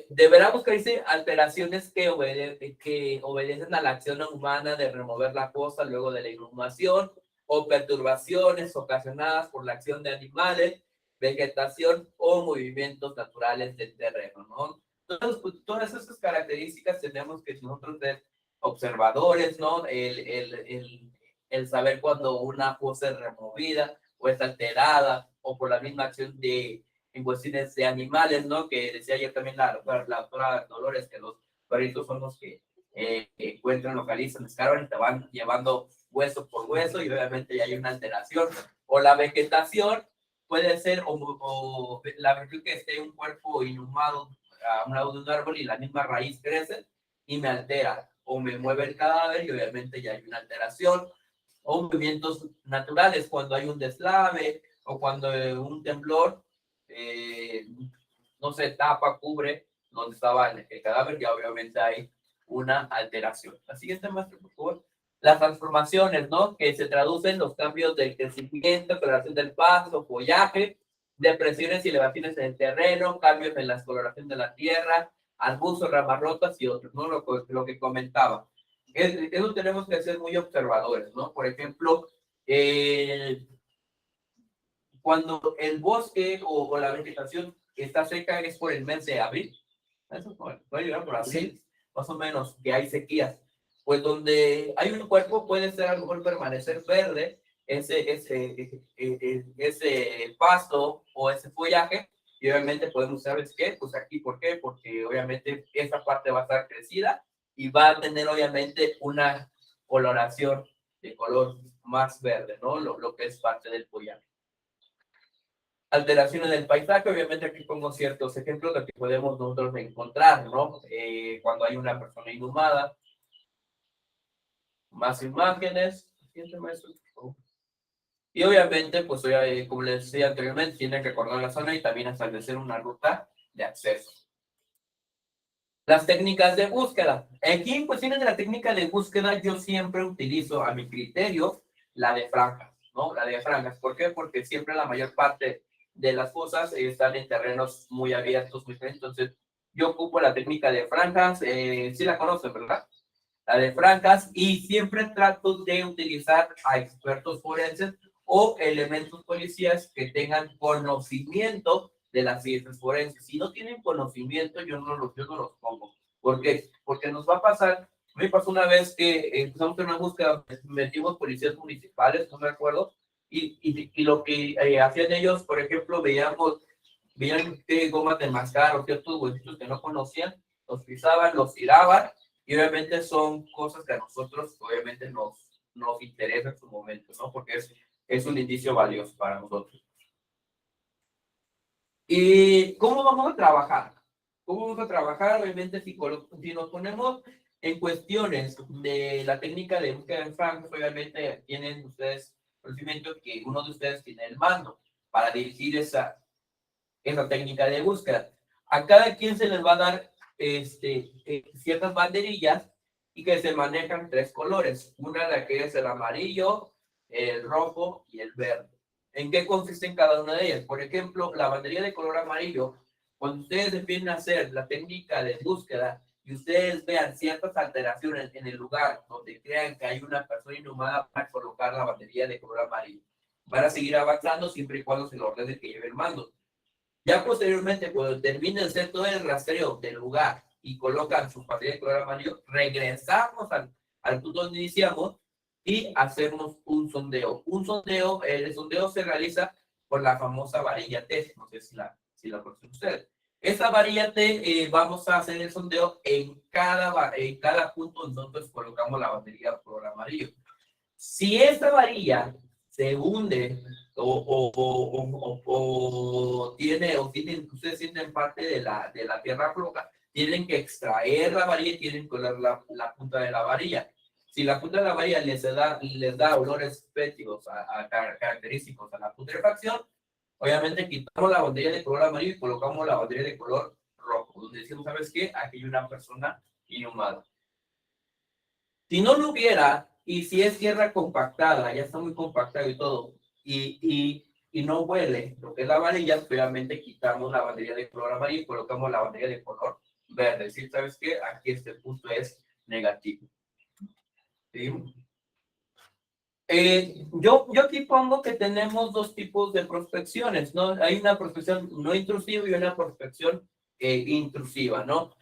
Deberá buscarse alteraciones que obedecen a la acción humana de remover la cosa luego de la inhumación o perturbaciones ocasionadas por la acción de animales, vegetación o movimientos naturales del terreno, ¿no? Entonces, pues, todas esas características tenemos que nosotros ser observadores, ¿no? El saber cuando una cosa es removida o es alterada o por la misma acción en cuestiones de animales, ¿no? Que decía ayer también la doctora Dolores, que los perritos son los que encuentran, localizan, escarban y te van llevando hueso por hueso y obviamente ya hay una alteración. O la vegetación puede ser, o la verdad que esté un cuerpo inhumado a un lado de un árbol y la misma raíz crece y me altera. O me mueve el cadáver y obviamente ya hay una alteración. O movimientos naturales, cuando hay un deslave o cuando un temblor no se tapa, cubre donde estaba el cadáver, ya obviamente hay una alteración. La siguiente, maestro, por favor. Las transformaciones, ¿no? Que se traducen en los cambios del crecimiento, coloración del pasto, follaje, depresiones y elevaciones en el terreno, cambios en la coloración de la tierra, arbustos, ramas rotas y otros, ¿no? Lo que comentaba. Eso tenemos que ser muy observadores, ¿no? Por ejemplo, cuando el bosque o la vegetación está seca es por el mes de abril. Eso puede llegar por abril, más o menos, que hay sequías. Pues donde hay un cuerpo puede ser a lo mejor permanecer verde, ese pasto o ese follaje, y obviamente podemos, ¿sabes qué? Pues aquí, ¿por qué? Porque obviamente esa parte va a estar crecida y va a tener obviamente una coloración de color más verde, ¿no? Lo que es parte del follaje. Alteraciones del paisaje, obviamente aquí pongo ciertos ejemplos de que podemos nosotros encontrar, ¿no? Cuando hay una persona inhumada, más imágenes, y obviamente, pues como les decía anteriormente, tienen que acordar la zona y también establecer una ruta de acceso. Las técnicas de búsqueda. Aquí en cuestiones de la técnica de búsqueda, yo siempre utilizo a mi criterio la de franjas, ¿no? La de franjas. ¿Por qué? Porque siempre la mayor parte de las cosas están en terrenos muy abiertos, muy grandes. Entonces, yo ocupo la técnica de franjas, sí la conocen, ¿verdad? La de franjas, y siempre trato de utilizar a expertos forenses o elementos policiales que tengan conocimiento de las ciencias forenses. Si no tienen conocimiento, yo no los pongo. ¿Por qué? Porque nos va a pasar, me pasó una vez que empezamos en una búsqueda, metimos policías municipales, no me acuerdo, y lo que hacían ellos, por ejemplo, veían gomas de mascar o ciertos huesitos que no conocían, los pisaban, los tiraban, y obviamente son cosas que a nosotros obviamente nos interesa en su momento, ¿no? Porque es un indicio valioso para nosotros. ¿Y cómo vamos a trabajar? ¿Cómo vamos a trabajar? Obviamente, si nos ponemos en cuestiones de la técnica de búsqueda en franjas, obviamente tienen ustedes conocimiento que uno de ustedes tiene el mando para dirigir esa técnica de búsqueda. A cada quien se les va a dar ciertas banderillas y que se manejan 3 colores. Una la que es el amarillo, el rojo y el verde. ¿En qué consiste en cada una de ellas? Por ejemplo, la banderilla de color amarillo, cuando ustedes empiecen a hacer la técnica de búsqueda y ustedes vean ciertas alteraciones en el lugar donde crean que hay una persona inhumada, para colocar la banderilla de color amarillo. Van a seguir avanzando siempre y cuando se lo ordene que lleve el mando. Ya posteriormente, cuando terminen de hacer todo el rastreo del lugar y colocan su banderilla de color amarillo, regresamos al punto donde iniciamos y hacemos un sondeo. El sondeo se realiza con la famosa varilla T, no sé si la conocen ustedes. Esta varilla T, vamos a hacer el sondeo en cada punto donde nosotros colocamos la banderilla de color amarillo. Si esta varilla se hunde tienen, ustedes sienten parte de la tierra floja, tienen que extraer la varilla y tienen que colar la punta de la varilla. Si la punta de la varilla les da olores fétidos característicos a la putrefacción, obviamente quitamos la botella de color amarillo y colocamos la botella de color rojo, donde decimos, ¿sabes qué? Aquí hay una persona inhumada. Si no lo hubiera, y si es tierra compactada, ya está muy compactado y todo, y no huele lo que es la varilla, obviamente quitamos la banderilla de color amarillo y colocamos la banderilla de color verde. ¿Sí? ¿Sabes qué? Aquí este punto es negativo. ¿Sí? Yo aquí pongo que tenemos 2 tipos de prospecciones, ¿no? Hay una prospección no intrusiva y una prospección intrusiva, ¿no?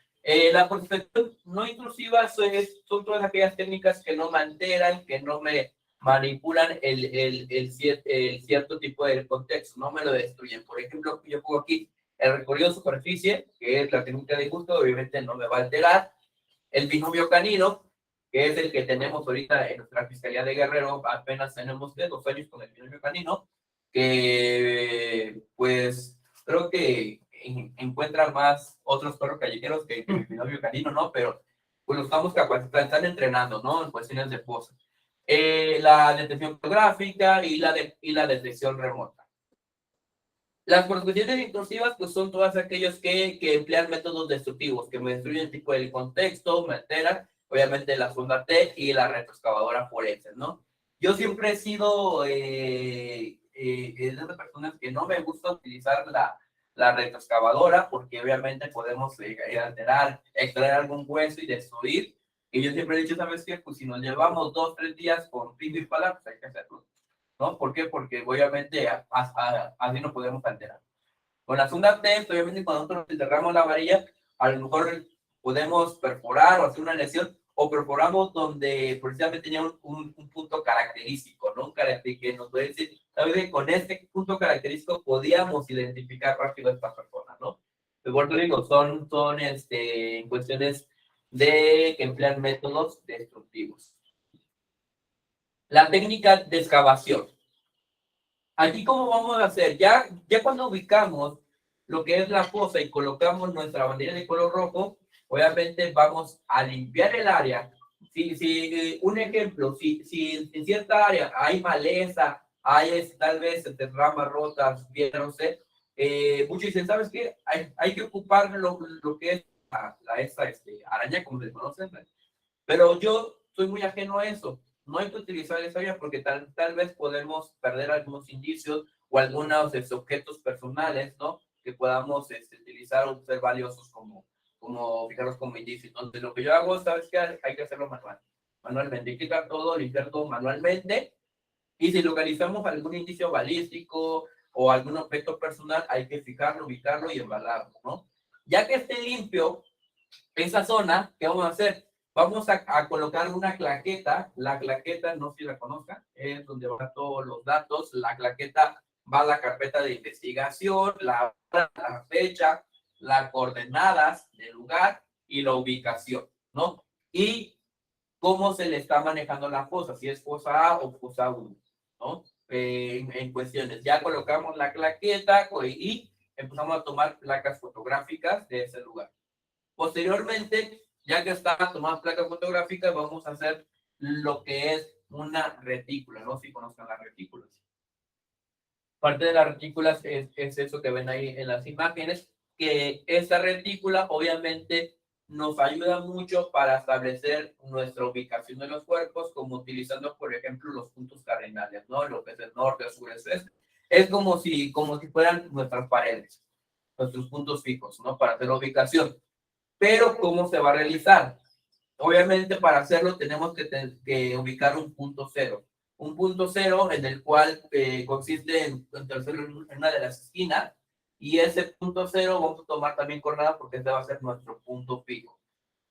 La prospección no intrusiva son todas aquellas técnicas que no me alteran, que no me manipulan el cierto tipo de contexto, no me lo destruyen. Por ejemplo, yo pongo aquí el recorrido de superficie, que es la técnica de gusto, obviamente no me va a alterar. El binomio canino, que es el que tenemos ahorita en nuestra Fiscalía de Guerrero, apenas tenemos 2 años con el binomio canino, que pues creo que encuentran más otros perros callejeros que el binomio canino, ¿no? Pero pues los estamos capacitando, están entrenando, ¿no? En cuestiones de posa. La detección fotográfica y la detección remota. Las prospecciones intrusivas pues son todas aquellos que emplean métodos destructivos, que me destruyen el tipo del contexto, me alteran, obviamente la sonda T y la retroexcavadora forense, ¿no? Yo siempre he sido de esas personas que no me gusta utilizar la retroexcavadora porque obviamente podemos alterar, extraer algún hueso y destruir. Y yo siempre he dicho, ¿sabes qué? Pues si nos llevamos 2-3 días con pico y pala, pues hay que hacerlo, ¿no? ¿Por qué? Porque obviamente así no podemos alterar. Con la sonda T, obviamente cuando nosotros enterramos la varilla, a lo mejor podemos perforar o hacer una lesión, o perforamos donde precisamente tenía un punto característico, ¿no? Un carácter que nos puede decir, ¿sabes qué? Con este punto característico podíamos identificar rápido a esta persona, ¿no? Igual te digo, son cuestiones de que emplean métodos destructivos. La técnica de excavación. Aquí, ¿cómo vamos a hacer? Ya cuando ubicamos lo que es la fosa y colocamos nuestra bandera de color rojo, obviamente vamos a limpiar el área. Un ejemplo, si en cierta área hay maleza, hay tal vez ramas rotas, bien, no sé, muchos dicen, ¿sabes qué? Hay que ocupar lo que es esta araña, como se conoce, pero yo soy muy ajeno a eso. No hay que utilizar esa vía porque tal vez podemos perder algunos indicios o algunos objetos personales, ¿no? Que podamos utilizar o ser valiosos como fijarlos como indicios. Entonces, lo que yo hago, ¿sabes qué? Hay que hacerlo manualmente. Hay que quitar todo, limpiar todo manualmente. Y si localizamos algún indicio balístico o algún objeto personal, hay que fijarlo, ubicarlo y embalarlo, ¿no? Ya que esté limpio esa zona, ¿qué vamos a hacer? Vamos a colocar una claqueta. La claqueta, no sé si la conozcan, es donde van todos los datos. La claqueta va a la carpeta de investigación, la fecha, las coordenadas del lugar y la ubicación, ¿no? Y cómo se le está manejando la fosa, si es fosa A o fosa 1, ¿no? En cuestiones. Ya colocamos la claqueta y empezamos a tomar placas fotográficas de ese lugar. Posteriormente, ya que está tomada placas fotográficas, vamos a hacer lo que es una retícula, no sé si conozcan las retículas. Parte de las retículas es eso que ven ahí en las imágenes, que esta retícula obviamente nos ayuda mucho para establecer nuestra ubicación de los cuerpos, como utilizando, por ejemplo, los puntos cardinales, ¿no? Lo que es el norte, el sur, el este. Es como si fueran nuestras paredes, nuestros puntos fijos, ¿no? Para hacer la ubicación. Pero, ¿cómo se va a realizar? Obviamente, para hacerlo tenemos que ubicar un punto cero. Un punto cero en el cual consiste en tercero en una de las esquinas, y ese punto cero vamos a tomar también coordenada porque este va a ser nuestro punto fijo.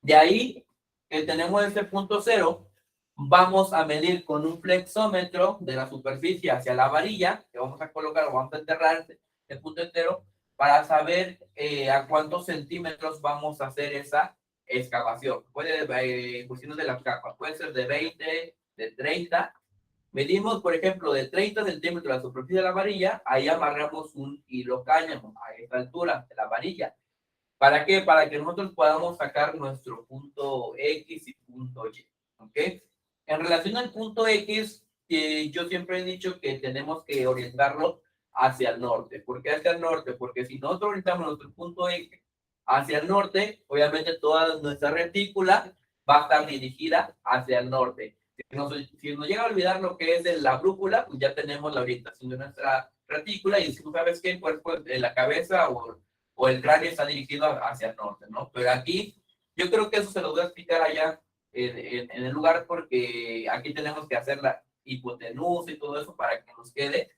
De ahí que tenemos este punto cero, vamos a medir con un flexómetro de la superficie hacia la varilla, que vamos a colocar o vamos a enterrar el punto entero, para saber a cuántos centímetros vamos a hacer esa excavación. Puede, cuestiones de las capas, puede ser de 20, de 30. Medimos, por ejemplo, de 30 centímetros la superficie de la varilla, ahí amarramos un hilo cáñamo a esta altura de la varilla. ¿Para qué? Para que nosotros podamos sacar nuestro punto X y punto Y. ¿Ok? En relación al punto X, yo siempre he dicho que tenemos que orientarlo hacia el norte. ¿Por qué hacia el norte? Porque si nosotros orientamos nuestro punto X hacia el norte, obviamente toda nuestra retícula va a estar dirigida hacia el norte. Si nos llega a olvidar lo que es la brújula, pues ya tenemos la orientación de nuestra retícula y si tú sabes que el cuerpo, la cabeza o el cráneo está dirigido hacia el norte, ¿no? Pero aquí, yo creo que eso se lo voy a explicar allá en el lugar porque aquí tenemos que hacer la hipotenusa y todo eso para que nos quede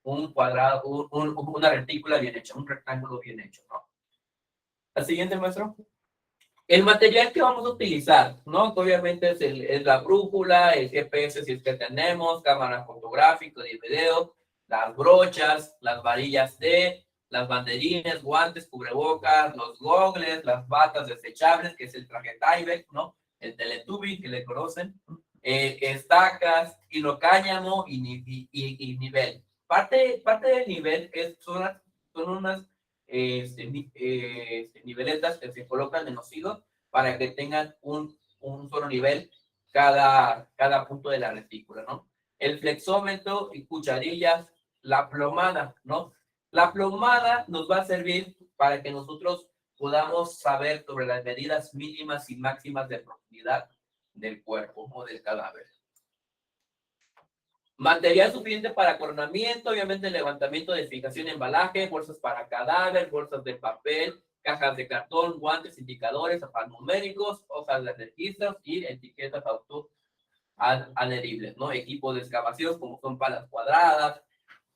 un cuadrado, una retícula bien hecha, un rectángulo bien hecho, ¿no? La siguiente, maestro. El material que vamos a utilizar, ¿no? Obviamente es la brújula, el GPS si es que tenemos, cámara fotográfica de video, las brochas, las varillas las banderines, guantes, cubrebocas, los gogles, las batas desechables, que es el traje Tyvek, ¿no? El Teletubby, que le conocen, estacas, hilo cáñamo y nivel. Parte del nivel son unas niveletas que se colocan en los hilos para que tengan un solo nivel cada punto de la retícula, ¿no? El flexómetro y cucharillas, la plomada, ¿no? La plomada nos va a servir para que nosotros podamos saber sobre las medidas mínimas y máximas de profundidad del cuerpo o del cadáver. Material suficiente para coronamiento, obviamente levantamiento de fijación, embalaje, bolsas para cadáver, bolsas de papel, cajas de cartón, guantes, indicadores, alfanuméricos, hojas de registros y etiquetas adheribles, ¿no? Equipo de excavación como son palas cuadradas.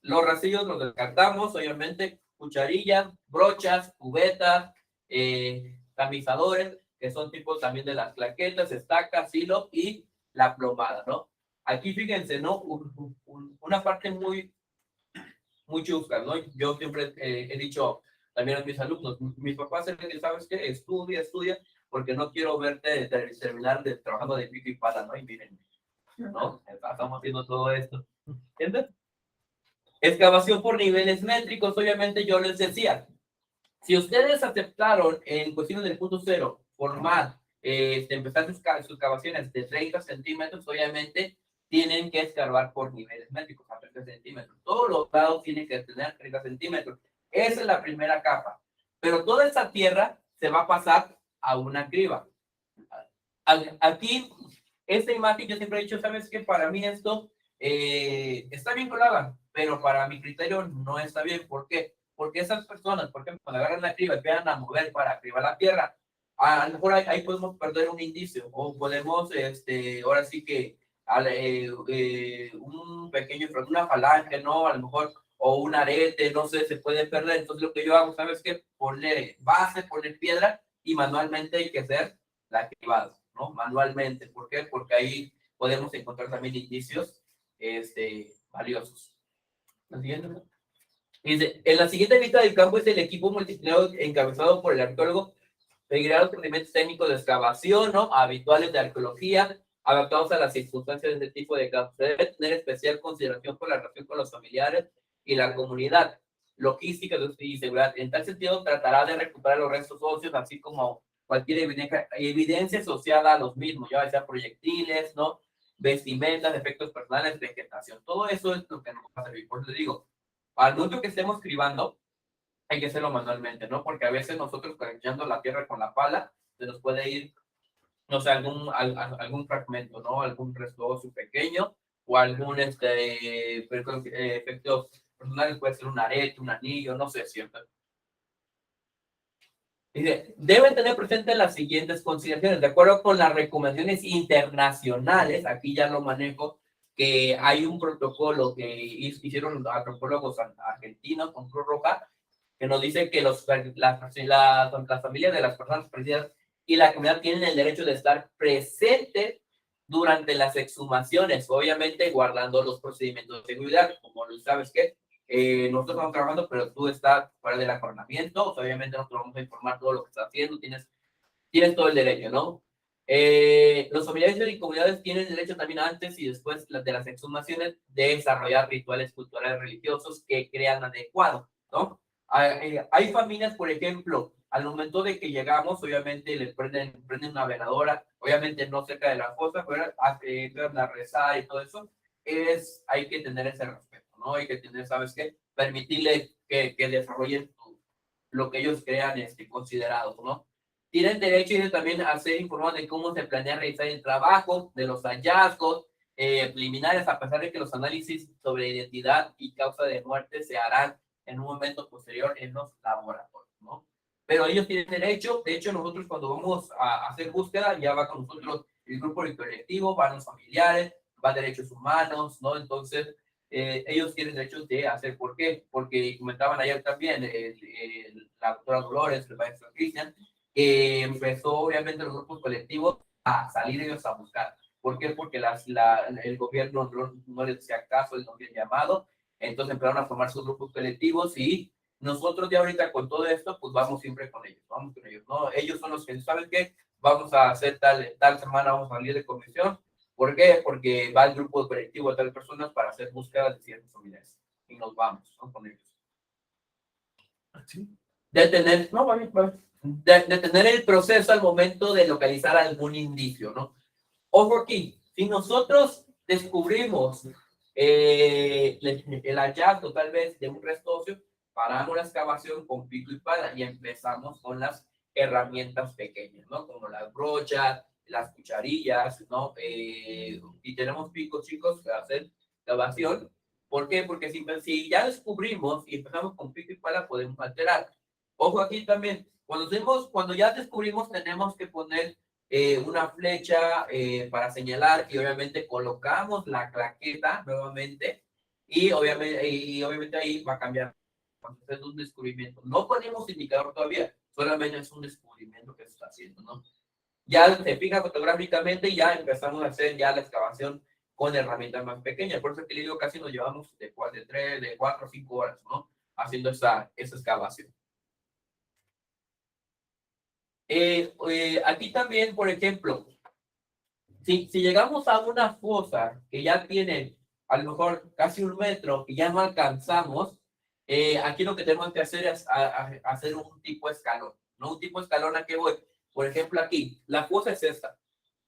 Los rastrillos los descartamos, obviamente, cucharillas, brochas, cubetas, tamizadores, que son tipos también de las claquetas, estacas, hilo y la plomada, ¿no? Aquí fíjense, ¿no? Una parte muy chusca, ¿no? Yo siempre he dicho también a mis alumnos, mis papás se dicen, ¿sabes qué? Estudia, porque no quiero verte terminar trabajando de pico y pala, ¿no? Y miren, ¿no? Estamos haciendo todo esto. ¿Entiendes? Excavación por niveles métricos, obviamente yo les decía, si ustedes aceptaron en cuestiones del punto cero formar, empezar sus excavaciones de 30 centímetros, obviamente tienen que escarbar por niveles métricos a 30 centímetros. Todos los lados tienen que tener 30 centímetros. Esa es la primera capa. Pero toda esa tierra se va a pasar a una criba. Aquí, esta imagen, yo siempre he dicho, ¿sabes qué? Para mí esto está bien que lo hagan, pero para mi criterio no está bien. ¿Por qué? Porque esas personas, por ejemplo, cuando agarran la criba y empiezan a mover para cribar la tierra, a lo mejor ahí podemos perder un indicio o podemos, ahora sí que un pequeño, una falange, ¿no? A lo mejor, o un arete, no sé, se puede perder. Entonces lo que yo hago, ¿sabes qué? Poner base, poner piedra y manualmente hay que hacer la cribada, ¿no? Manualmente. ¿Por qué? Porque ahí podemos encontrar también indicios valiosos. ¿Lo siguiente? Dice, en la siguiente vista del campo es el equipo multidisciplinario encabezado por el arqueólogo, seguirá los procedimientos técnicos de excavación, ¿no? Habituales de arqueología, adaptados a las circunstancias de este tipo de campos. Se debe tener especial consideración por la relación con los familiares y la comunidad, logística y seguridad. En tal sentido, tratará de recuperar los restos óseos, así como cualquier evidencia asociada a los mismos, ya sea proyectiles, ¿no? Vestimentas, efectos personales, vegetación. Todo eso es lo que nos va a servir. Por eso digo, al momento que estemos cribando, hay que hacerlo manualmente, ¿no? Porque a veces nosotros conectando la tierra con la pala, se nos puede ir, no sé, algún fragmento, ¿no? Algún resto óseo pequeño o algún efecto personal, puede ser un arete, un anillo, no sé, siempre. Dice, deben tener presente las siguientes consideraciones, de acuerdo con las recomendaciones internacionales, aquí ya lo manejo, que hay un protocolo que hicieron los antropólogos argentinos con Cruz Roja, que nos dice que las familias de las personas perdidas y la comunidad tienen el derecho de estar presentes durante las exhumaciones, obviamente guardando los procedimientos de seguridad, como lo sabes que nosotros estamos trabajando, pero tú estás fuera del acornamiento, obviamente nosotros vamos a informar todo lo que estás haciendo, tienes todo el derecho, ¿no? Los familiares y comunidades tienen derecho también antes y después de las exhumaciones de desarrollar rituales culturales religiosos que crean adecuado, ¿no? Hay familias, por ejemplo, al momento de que llegamos, obviamente le prenden una veladora, obviamente no cerca de la fosa, pero la rezada y todo eso, hay que tener ese respeto, ¿no? Hay que tener, ¿sabes qué? Permitirle que desarrollen lo que ellos crean considerados, ¿no? Tienen derecho ellos también a ser informados de cómo se planea realizar el trabajo, de los hallazgos preliminares, a pesar de que los análisis sobre identidad y causa de muerte se harán en un momento posterior en los laboratorios, ¿no? Pero ellos tienen derecho, de hecho nosotros cuando vamos a hacer búsqueda, ya va con nosotros el grupo del colectivo, van los familiares, van derechos humanos, ¿no? Entonces, ellos tienen derecho de hacer, ¿por qué? Porque comentaban ayer también la doctora Dolores, el maestro Cristian, que empezó obviamente los grupos colectivos a salir ellos a buscar. ¿Por qué? Porque el gobierno no les hacía caso, no había llamado, entonces empezaron a formar sus grupos colectivos y nosotros ya ahorita con todo esto, pues vamos siempre con ellos, vamos con ellos, ¿no? Ellos son los que saben que vamos a hacer tal semana, vamos a salir de comisión. ¿Por qué? Porque va el grupo colectivo de tal personas para hacer búsquedas de ciertas familias y nos vamos, ¿no? Con ellos. ¿Sí? De tener, no, va bien. De tener el proceso al momento de localizar algún indicio, ¿no? Ojo aquí, si nosotros descubrimos el hallazgo tal vez de un resto óseo, paramos la excavación con pico y pala y empezamos con las herramientas pequeñas, ¿no? Como las brochas, las cucharillas, ¿no? Y tenemos picos chicos que hacen excavación. ¿Por qué? Porque si ya descubrimos y empezamos con pico y pala, podemos alterar. Ojo aquí también, cuando ya descubrimos, tenemos que poner una flecha para señalar y obviamente colocamos la claqueta nuevamente y obviamente ahí va a cambiar cuando es un descubrimiento. No ponemos indicador todavía, solamente es un descubrimiento que se está haciendo, ¿no? Ya se fija fotográficamente y ya empezamos a hacer ya la excavación con herramientas más pequeñas. Por eso que le digo, casi nos llevamos de 4 o 5 horas, ¿no? Haciendo esa excavación. Aquí también, por ejemplo, si llegamos a una fosa que ya tiene a lo mejor casi 1 metro y ya no alcanzamos, aquí lo que tenemos que hacer es hacer un tipo de escalón, ¿no? Un tipo de escalón a qué voy. Por ejemplo, aquí, la fosa es esta.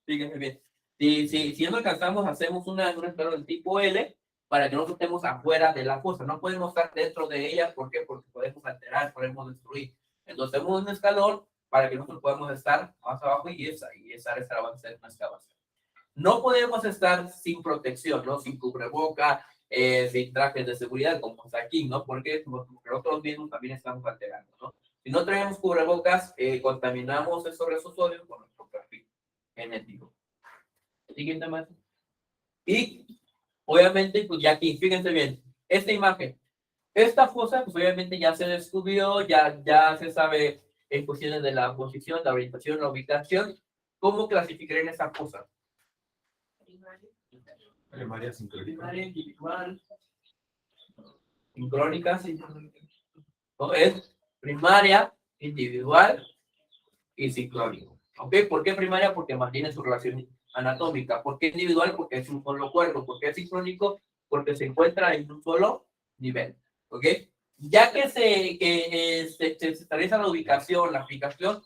Fíjense bien. Si no alcanzamos, hacemos un escalón de tipo L para que nosotros estemos afuera de la fosa. No podemos estar dentro de ella. ¿Por qué? Porque podemos alterar, podemos destruir. Entonces, hacemos un escalón para que nosotros podamos estar más abajo y esa va a ser una excavación. No podemos estar sin protección, ¿no? Sin cubreboca, sin trajes de seguridad, como está aquí, ¿no? Porque nosotros mismos también estamos alterando, ¿no? Si no traemos cubrebocas, contaminamos esos restos sólidos con nuestro perfil genético. Siguiente más. Y obviamente, pues ya aquí, fíjense bien, esta imagen, esta fosa, pues obviamente ya se descubrió, ya se sabe en cuestiones de la posición, la orientación, la ubicación. ¿Cómo clasificarían esa fosa? Primaria sincrónica. Primaria individual, sincrónica, ¿no? Es primaria, individual y sincrónico. ¿Ok? ¿Por qué primaria? Porque mantiene su relación anatómica. ¿Por qué individual? Porque es un solo cuerpo. ¿Por qué sincrónico? Porque se encuentra en un solo nivel. ¿Ok? Ya que se establece la ubicación, la aplicación,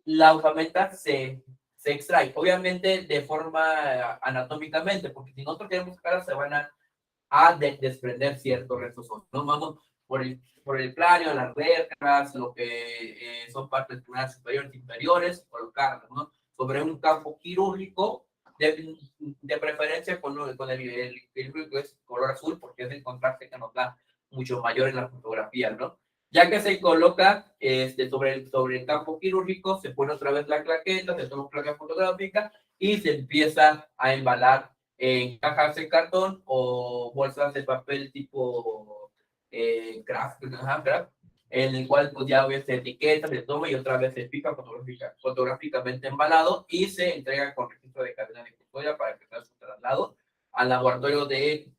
la osamenta se extrae. Obviamente de forma anatómicamente, porque si nosotros queremos sacarla, se van a desprender ciertos restos. No vamos por el plano, las vértebras, lo que son partes primarias superiores e inferiores, colocarlas, ¿no? Sobre un campo quirúrgico, de preferencia con el quirúrgico es color azul, porque es el contraste que nos da mucho mayor en la fotografía, ¿no? Ya que se coloca sobre el campo quirúrgico, se pone otra vez la claqueta, se toma placa fotográfica y se empieza a embalar en cajas de cartón o bolsas de papel tipo craft, en el cual pues ya se etiqueta, se toma y otra vez se fija fotográficamente embalado y se entrega con registro de cadena de custodia para que sea su traslado al laboratorio de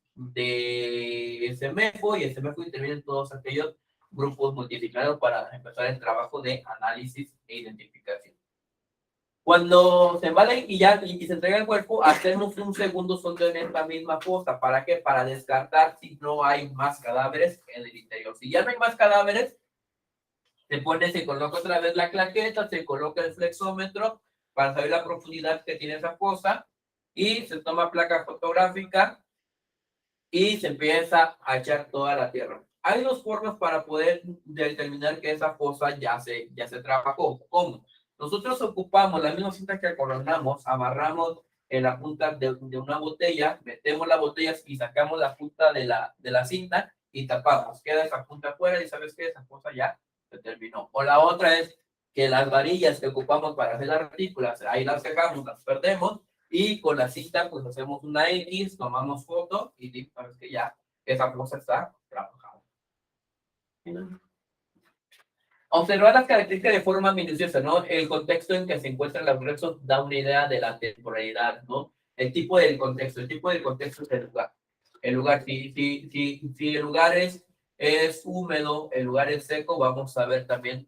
SEMEFO, y SEMEFO intervienen todos aquellos grupos multidisciplinarios para empezar el trabajo de análisis e identificación. Cuando se embala y se entrega el cuerpo, hacemos un segundo sondeo en esta misma fosa. ¿Para qué? Para descartar si no hay más cadáveres en el interior. Si ya no hay más cadáveres, se coloca otra vez la claqueta, se coloca el flexómetro para saber la profundidad que tiene esa fosa y se toma placa fotográfica y se empieza a echar toda la tierra. Hay dos formas para poder determinar que esa fosa ya se trabajó. ¿Cómo? Nosotros ocupamos la misma cinta que coronamos, amarramos en la punta de una botella, metemos la botella y sacamos la punta de la cinta y tapamos. Queda esa punta afuera y ¿sabes qué? Esa fosa ya se terminó. O la otra es que las varillas que ocupamos para hacer las retículas, ahí las sacamos, las perdemos y con la cinta pues hacemos una X, tomamos foto y sabes que ya esa fosa está trabajada. Observar las características de forma minuciosa, ¿no? El contexto en que se encuentran los restos da una idea de la temporalidad, ¿no? El tipo del contexto es el lugar. El lugar, si el lugar es húmedo, el lugar es seco, vamos a ver también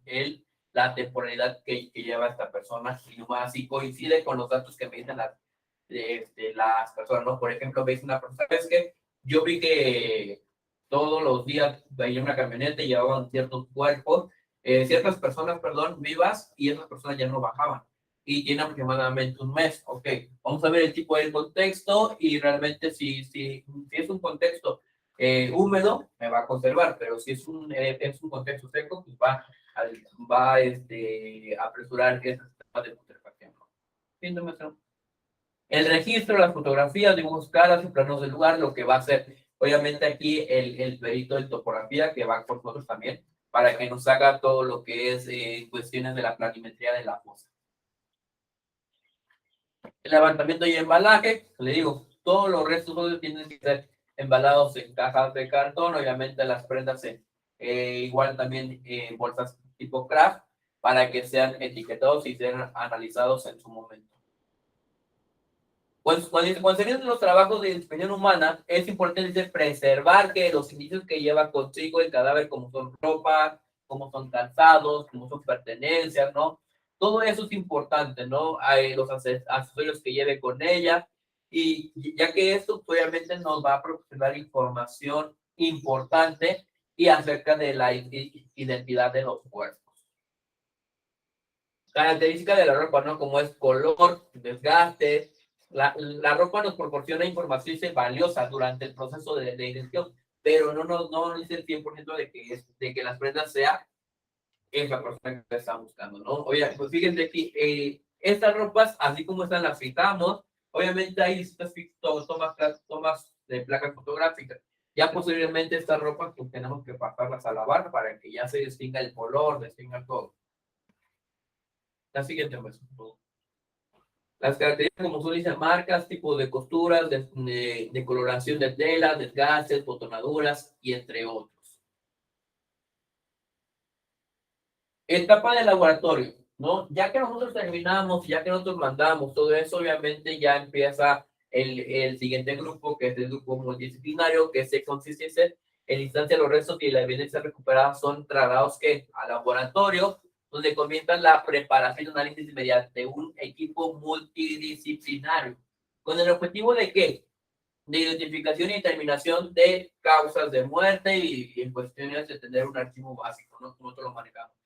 la temporalidad que lleva esta persona y más si coincide con los datos que me dicen las personas, ¿no? Por ejemplo, veis una persona, es que yo vi que todos los días veía una camioneta y llevaban ciertos cuerpos, ciertas personas, perdón, vivas, y esas personas ya no bajaban. Y tiene aproximadamente un mes. Ok, vamos a ver el tipo de contexto y realmente si es un contexto húmedo, me va a conservar, pero si es un contexto seco, pues va a apresurar esa etapa de putrefacción. Siguiente, maestro. El registro, las fotografías, dibujos caras y planos del lugar, lo que va a hacer, obviamente aquí el perito de topografía que va con nosotros también, para que nos haga todo lo que es cuestiones de la planimetría de la fosa. El levantamiento y embalaje, le digo, todos los restos tienen que ser embalados en cajas de cartón, obviamente las prendas igual también bolsas tipo craft, para que sean etiquetados y sean analizados en su momento. Cuando se vienen los trabajos de inspección humana, es importante preservar que los indicios que lleva consigo el cadáver, como son ropa, como son calzados, como son pertenencias, ¿no? Todo eso es importante, ¿no? Hay los accesorios que lleve con ella, y ya que esto obviamente nos va a proporcionar información importante y acerca de la identidad de los cuerpos. Características de la ropa, ¿no? Como es color, desgaste. La ropa nos proporciona información valiosa durante el proceso de identificación, pero no dice el 100% de que las prendas sea esa persona que está buscando, ¿no? Oye, pues fíjense que estas ropas, así como están, las fijamos. Obviamente hay estas tomas de placas fotográficas. Ya posteriormente estas ropas pues tenemos que pasarlas a lavar para que ya se distinga el color, distinga todo. La siguiente, pues. Las características, como tú dices, marcas, tipo de costuras, de coloración de tela, desgastes, botonaduras y entre otros. Etapa de laboratorio, ¿no? Ya que nosotros terminamos, ya que nosotros mandamos todo eso, obviamente ya empieza el siguiente grupo, que es el grupo multidisciplinario, que se consiste en instancia los restos y la evidencia recuperada son trasladados al laboratorio, donde comienza la preparación y análisis mediante un equipo multidisciplinario. ¿Con el objetivo de qué? De identificación y determinación de causas de muerte y en cuestiones de tener un archivo básico, ¿no? Nosotros lo manejamos.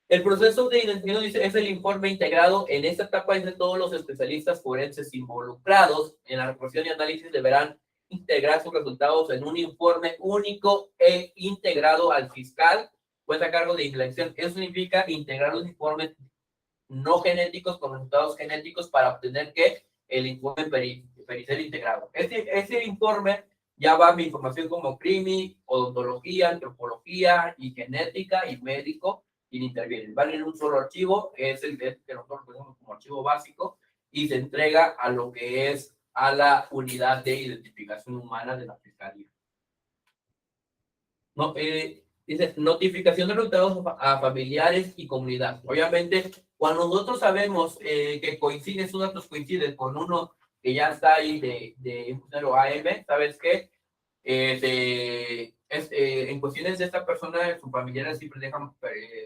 El proceso de identificación es el informe integrado. En esta etapa de todos los especialistas forenses involucrados en la recuperación y análisis deberán integrar sus resultados en un informe único e integrado al fiscal, pues a cargo de investigación. Eso significa integrar los informes no genéticos con resultados genéticos para obtener que el informe pericial integrado. Ese informe ya va mi información como crimi, odontología, antropología y genética y médico, y intervienen. Van en un solo archivo, es el que nosotros tenemos como archivo básico, y se entrega a lo que es a la unidad de identificación humana de la Fiscalía. No, dice, notificación de resultados a familiares y comunidad. Obviamente, cuando nosotros sabemos que esos datos coinciden con uno que ya está ahí de un funcionario AM, ¿sabes qué? En cuestiones de esta persona, sus familiares siempre dejan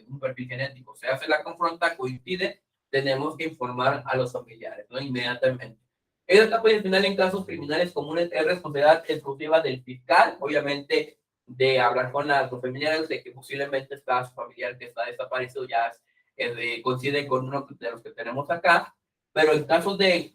un perfil genético. Se hace la confronta, coincide, tenemos que informar a los familiares, ¿no? Inmediatamente. Esta etapa final en casos criminales comunes es responsabilidad exclusiva del fiscal, obviamente, de hablar con los familiares de que posiblemente está su familiar que está desaparecido, ya coincide con uno de los que tenemos acá, pero en casos de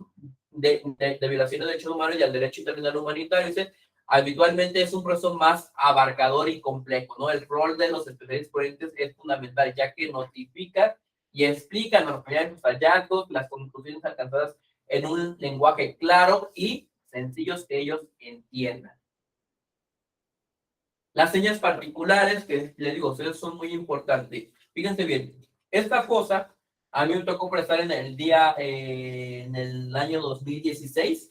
violación de derechos humanos y al derecho internacional humanitario, habitualmente es un proceso más abarcador y complejo, ¿no? El rol de los especialistas forenses es fundamental, ya que notifican y explican a los familiares sus hallazgos, las conclusiones alcanzadas en un lenguaje claro y sencillos que ellos entiendan. Las señas particulares, que les digo, son muy importantes. Fíjense bien, esta cosa a mí me tocó prestar en el año 2016,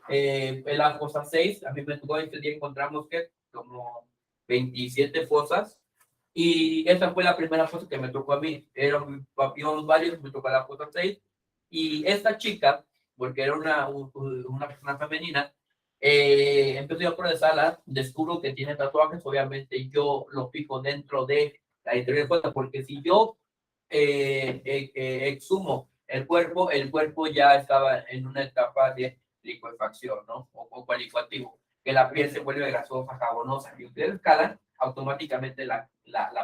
en la fosa 6, a mí me tocó este día, encontramos que como 27 fosas, y esa fue la primera fosa que me tocó a mí. Íbamos varios, me tocó la fosa 6, y esta chica, porque era una persona femenina, empiezo yo a procesarla, descubro que tiene tatuajes, obviamente yo lo fijo dentro de la interior de fosa, porque si yo exhumo el cuerpo ya estaba en una etapa de licuefacción, ¿no? O licuativo, que la piel se vuelve grasosa, jabonosa, y ustedes calan, automáticamente la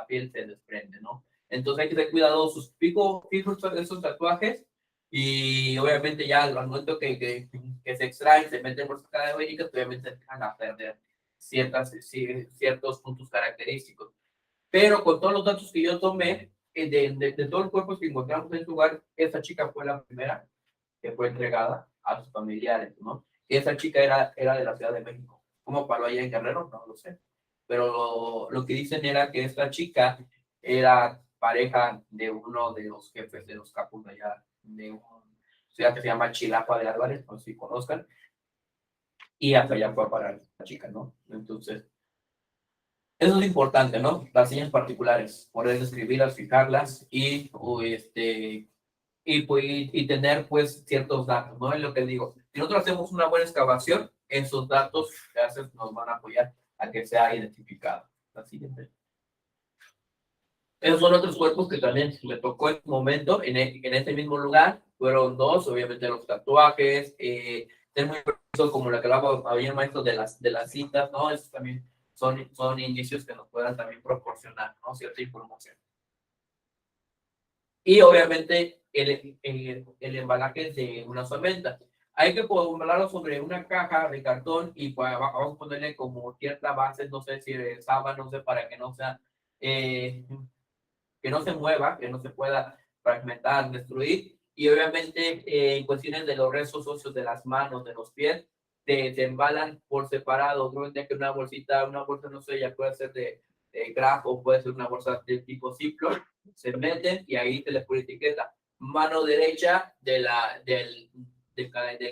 piel se desprende, ¿no? Entonces hay que tener cuidadosos, fijo esos tatuajes, y obviamente ya al momento que se extraen, se meten por sus cadavéricas, obviamente se van a perder ciertos puntos característicos. Pero con todos los datos que yo tomé, de todos los cuerpos que encontramos en su lugar, esa chica fue la primera que fue entregada a sus familiares, ¿no? Y esa chica era de la Ciudad de México. ¿Cómo paró allá en Guerrero? No lo sé. Pero lo que dicen era que esta chica era pareja de uno de los jefes de los capos de allá, de una ciudad que se llama Chilapa de Álvarez, no sé si conozcan, y hasta allá fue a parar la chica, ¿no? Entonces, eso es importante, ¿no? Las señas particulares, poder escribirlas, fijarlas y tener pues ciertos datos, ¿no? Es lo que digo. Si nosotros hacemos una buena excavación, esos datos que haces nos van a apoyar a que sea identificado. La siguiente. Esos son otros cuerpos que también me tocó en un momento, en este mismo lugar. Fueron dos, obviamente los tatuajes, es muy preciso, como lo que hablaba había maestro de las cintas, ¿no? Esos también son indicios que nos puedan también proporcionar, ¿no? Cierta información. Y obviamente el embalaje de una solventa. Hay que embalarlo sobre una caja de cartón y pues, vamos a ponerle como cierta base, no sé si de sábana, no sé, para que no sea, que no se mueva, que no se pueda fragmentar, destruir. Y obviamente en cuestiones de los restos óseos de las manos, de los pies, se embalan por separado. Obviamente que una bolsa, no sé, ya puede ser de grafo o puede ser una bolsa de tipo Ziploc, se meten y ahí se les pone etiqueta. Mano derecha del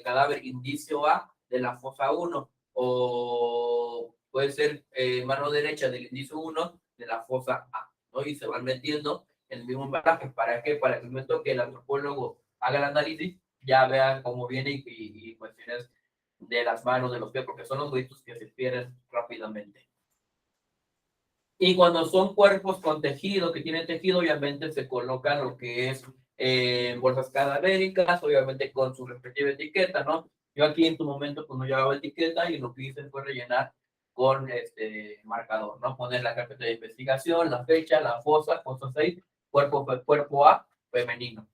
cadáver indicio A de la fosa 1 o puede ser mano derecha del indicio 1 de la fosa A, ¿no? Y se van metiendo en el mismo embalaje. ¿Para qué? Para que el momento que el antropólogo haga el análisis ya vean cómo viene y cuestiones de las manos, de los pies, porque son los huesos que se pierden rápidamente. Y cuando son cuerpos con tejido, que tienen tejido, obviamente se colocan lo que es bolsas cadavéricas, obviamente con su respectiva etiqueta, ¿no? Yo aquí en tu momento pues no llevaba etiqueta y lo que hice fue rellenar con marcador, ¿no? Poner la carpeta de investigación, la fecha, la fosa 6, cuerpo A, femenino,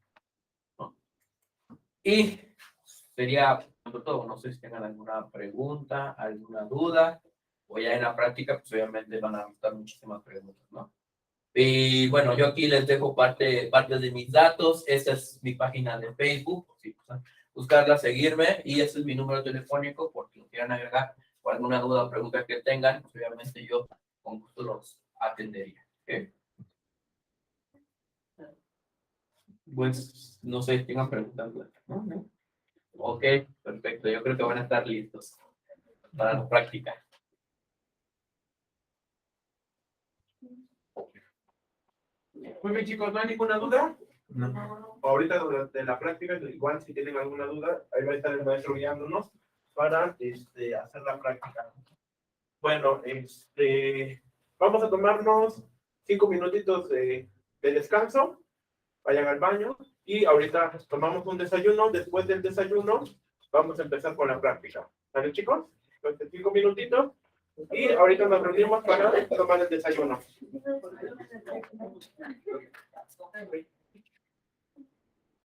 ¿no? Y sería todo. No sé si tengan alguna pregunta, alguna duda, o ya en la práctica, pues obviamente van a estar muchísimas preguntas, ¿no? Y bueno, yo aquí les dejo parte de mis datos. Esta es mi página de Facebook, si buscarla, seguirme, y ese es mi número telefónico, por si lo quieran agregar o alguna duda o pregunta que tengan, pues obviamente yo con gusto los atendería. ¿Okay? Pues no sé si tengan preguntas. ¿No? Ok, perfecto. Yo creo que van a estar listos para la práctica. Muy bien, chicos, ¿no hay ninguna duda? No. Ahorita durante la práctica, igual si tienen alguna duda, ahí va a estar el maestro guiándonos para hacer la práctica. Bueno, vamos a tomarnos 5 minutitos de descanso. Vayan al baño y ahorita tomamos un desayuno. Después del desayuno vamos a empezar con la práctica. ¿Vale, chicos? Entonces, 5 minutitos y ahorita nos reunimos para tomar el desayuno.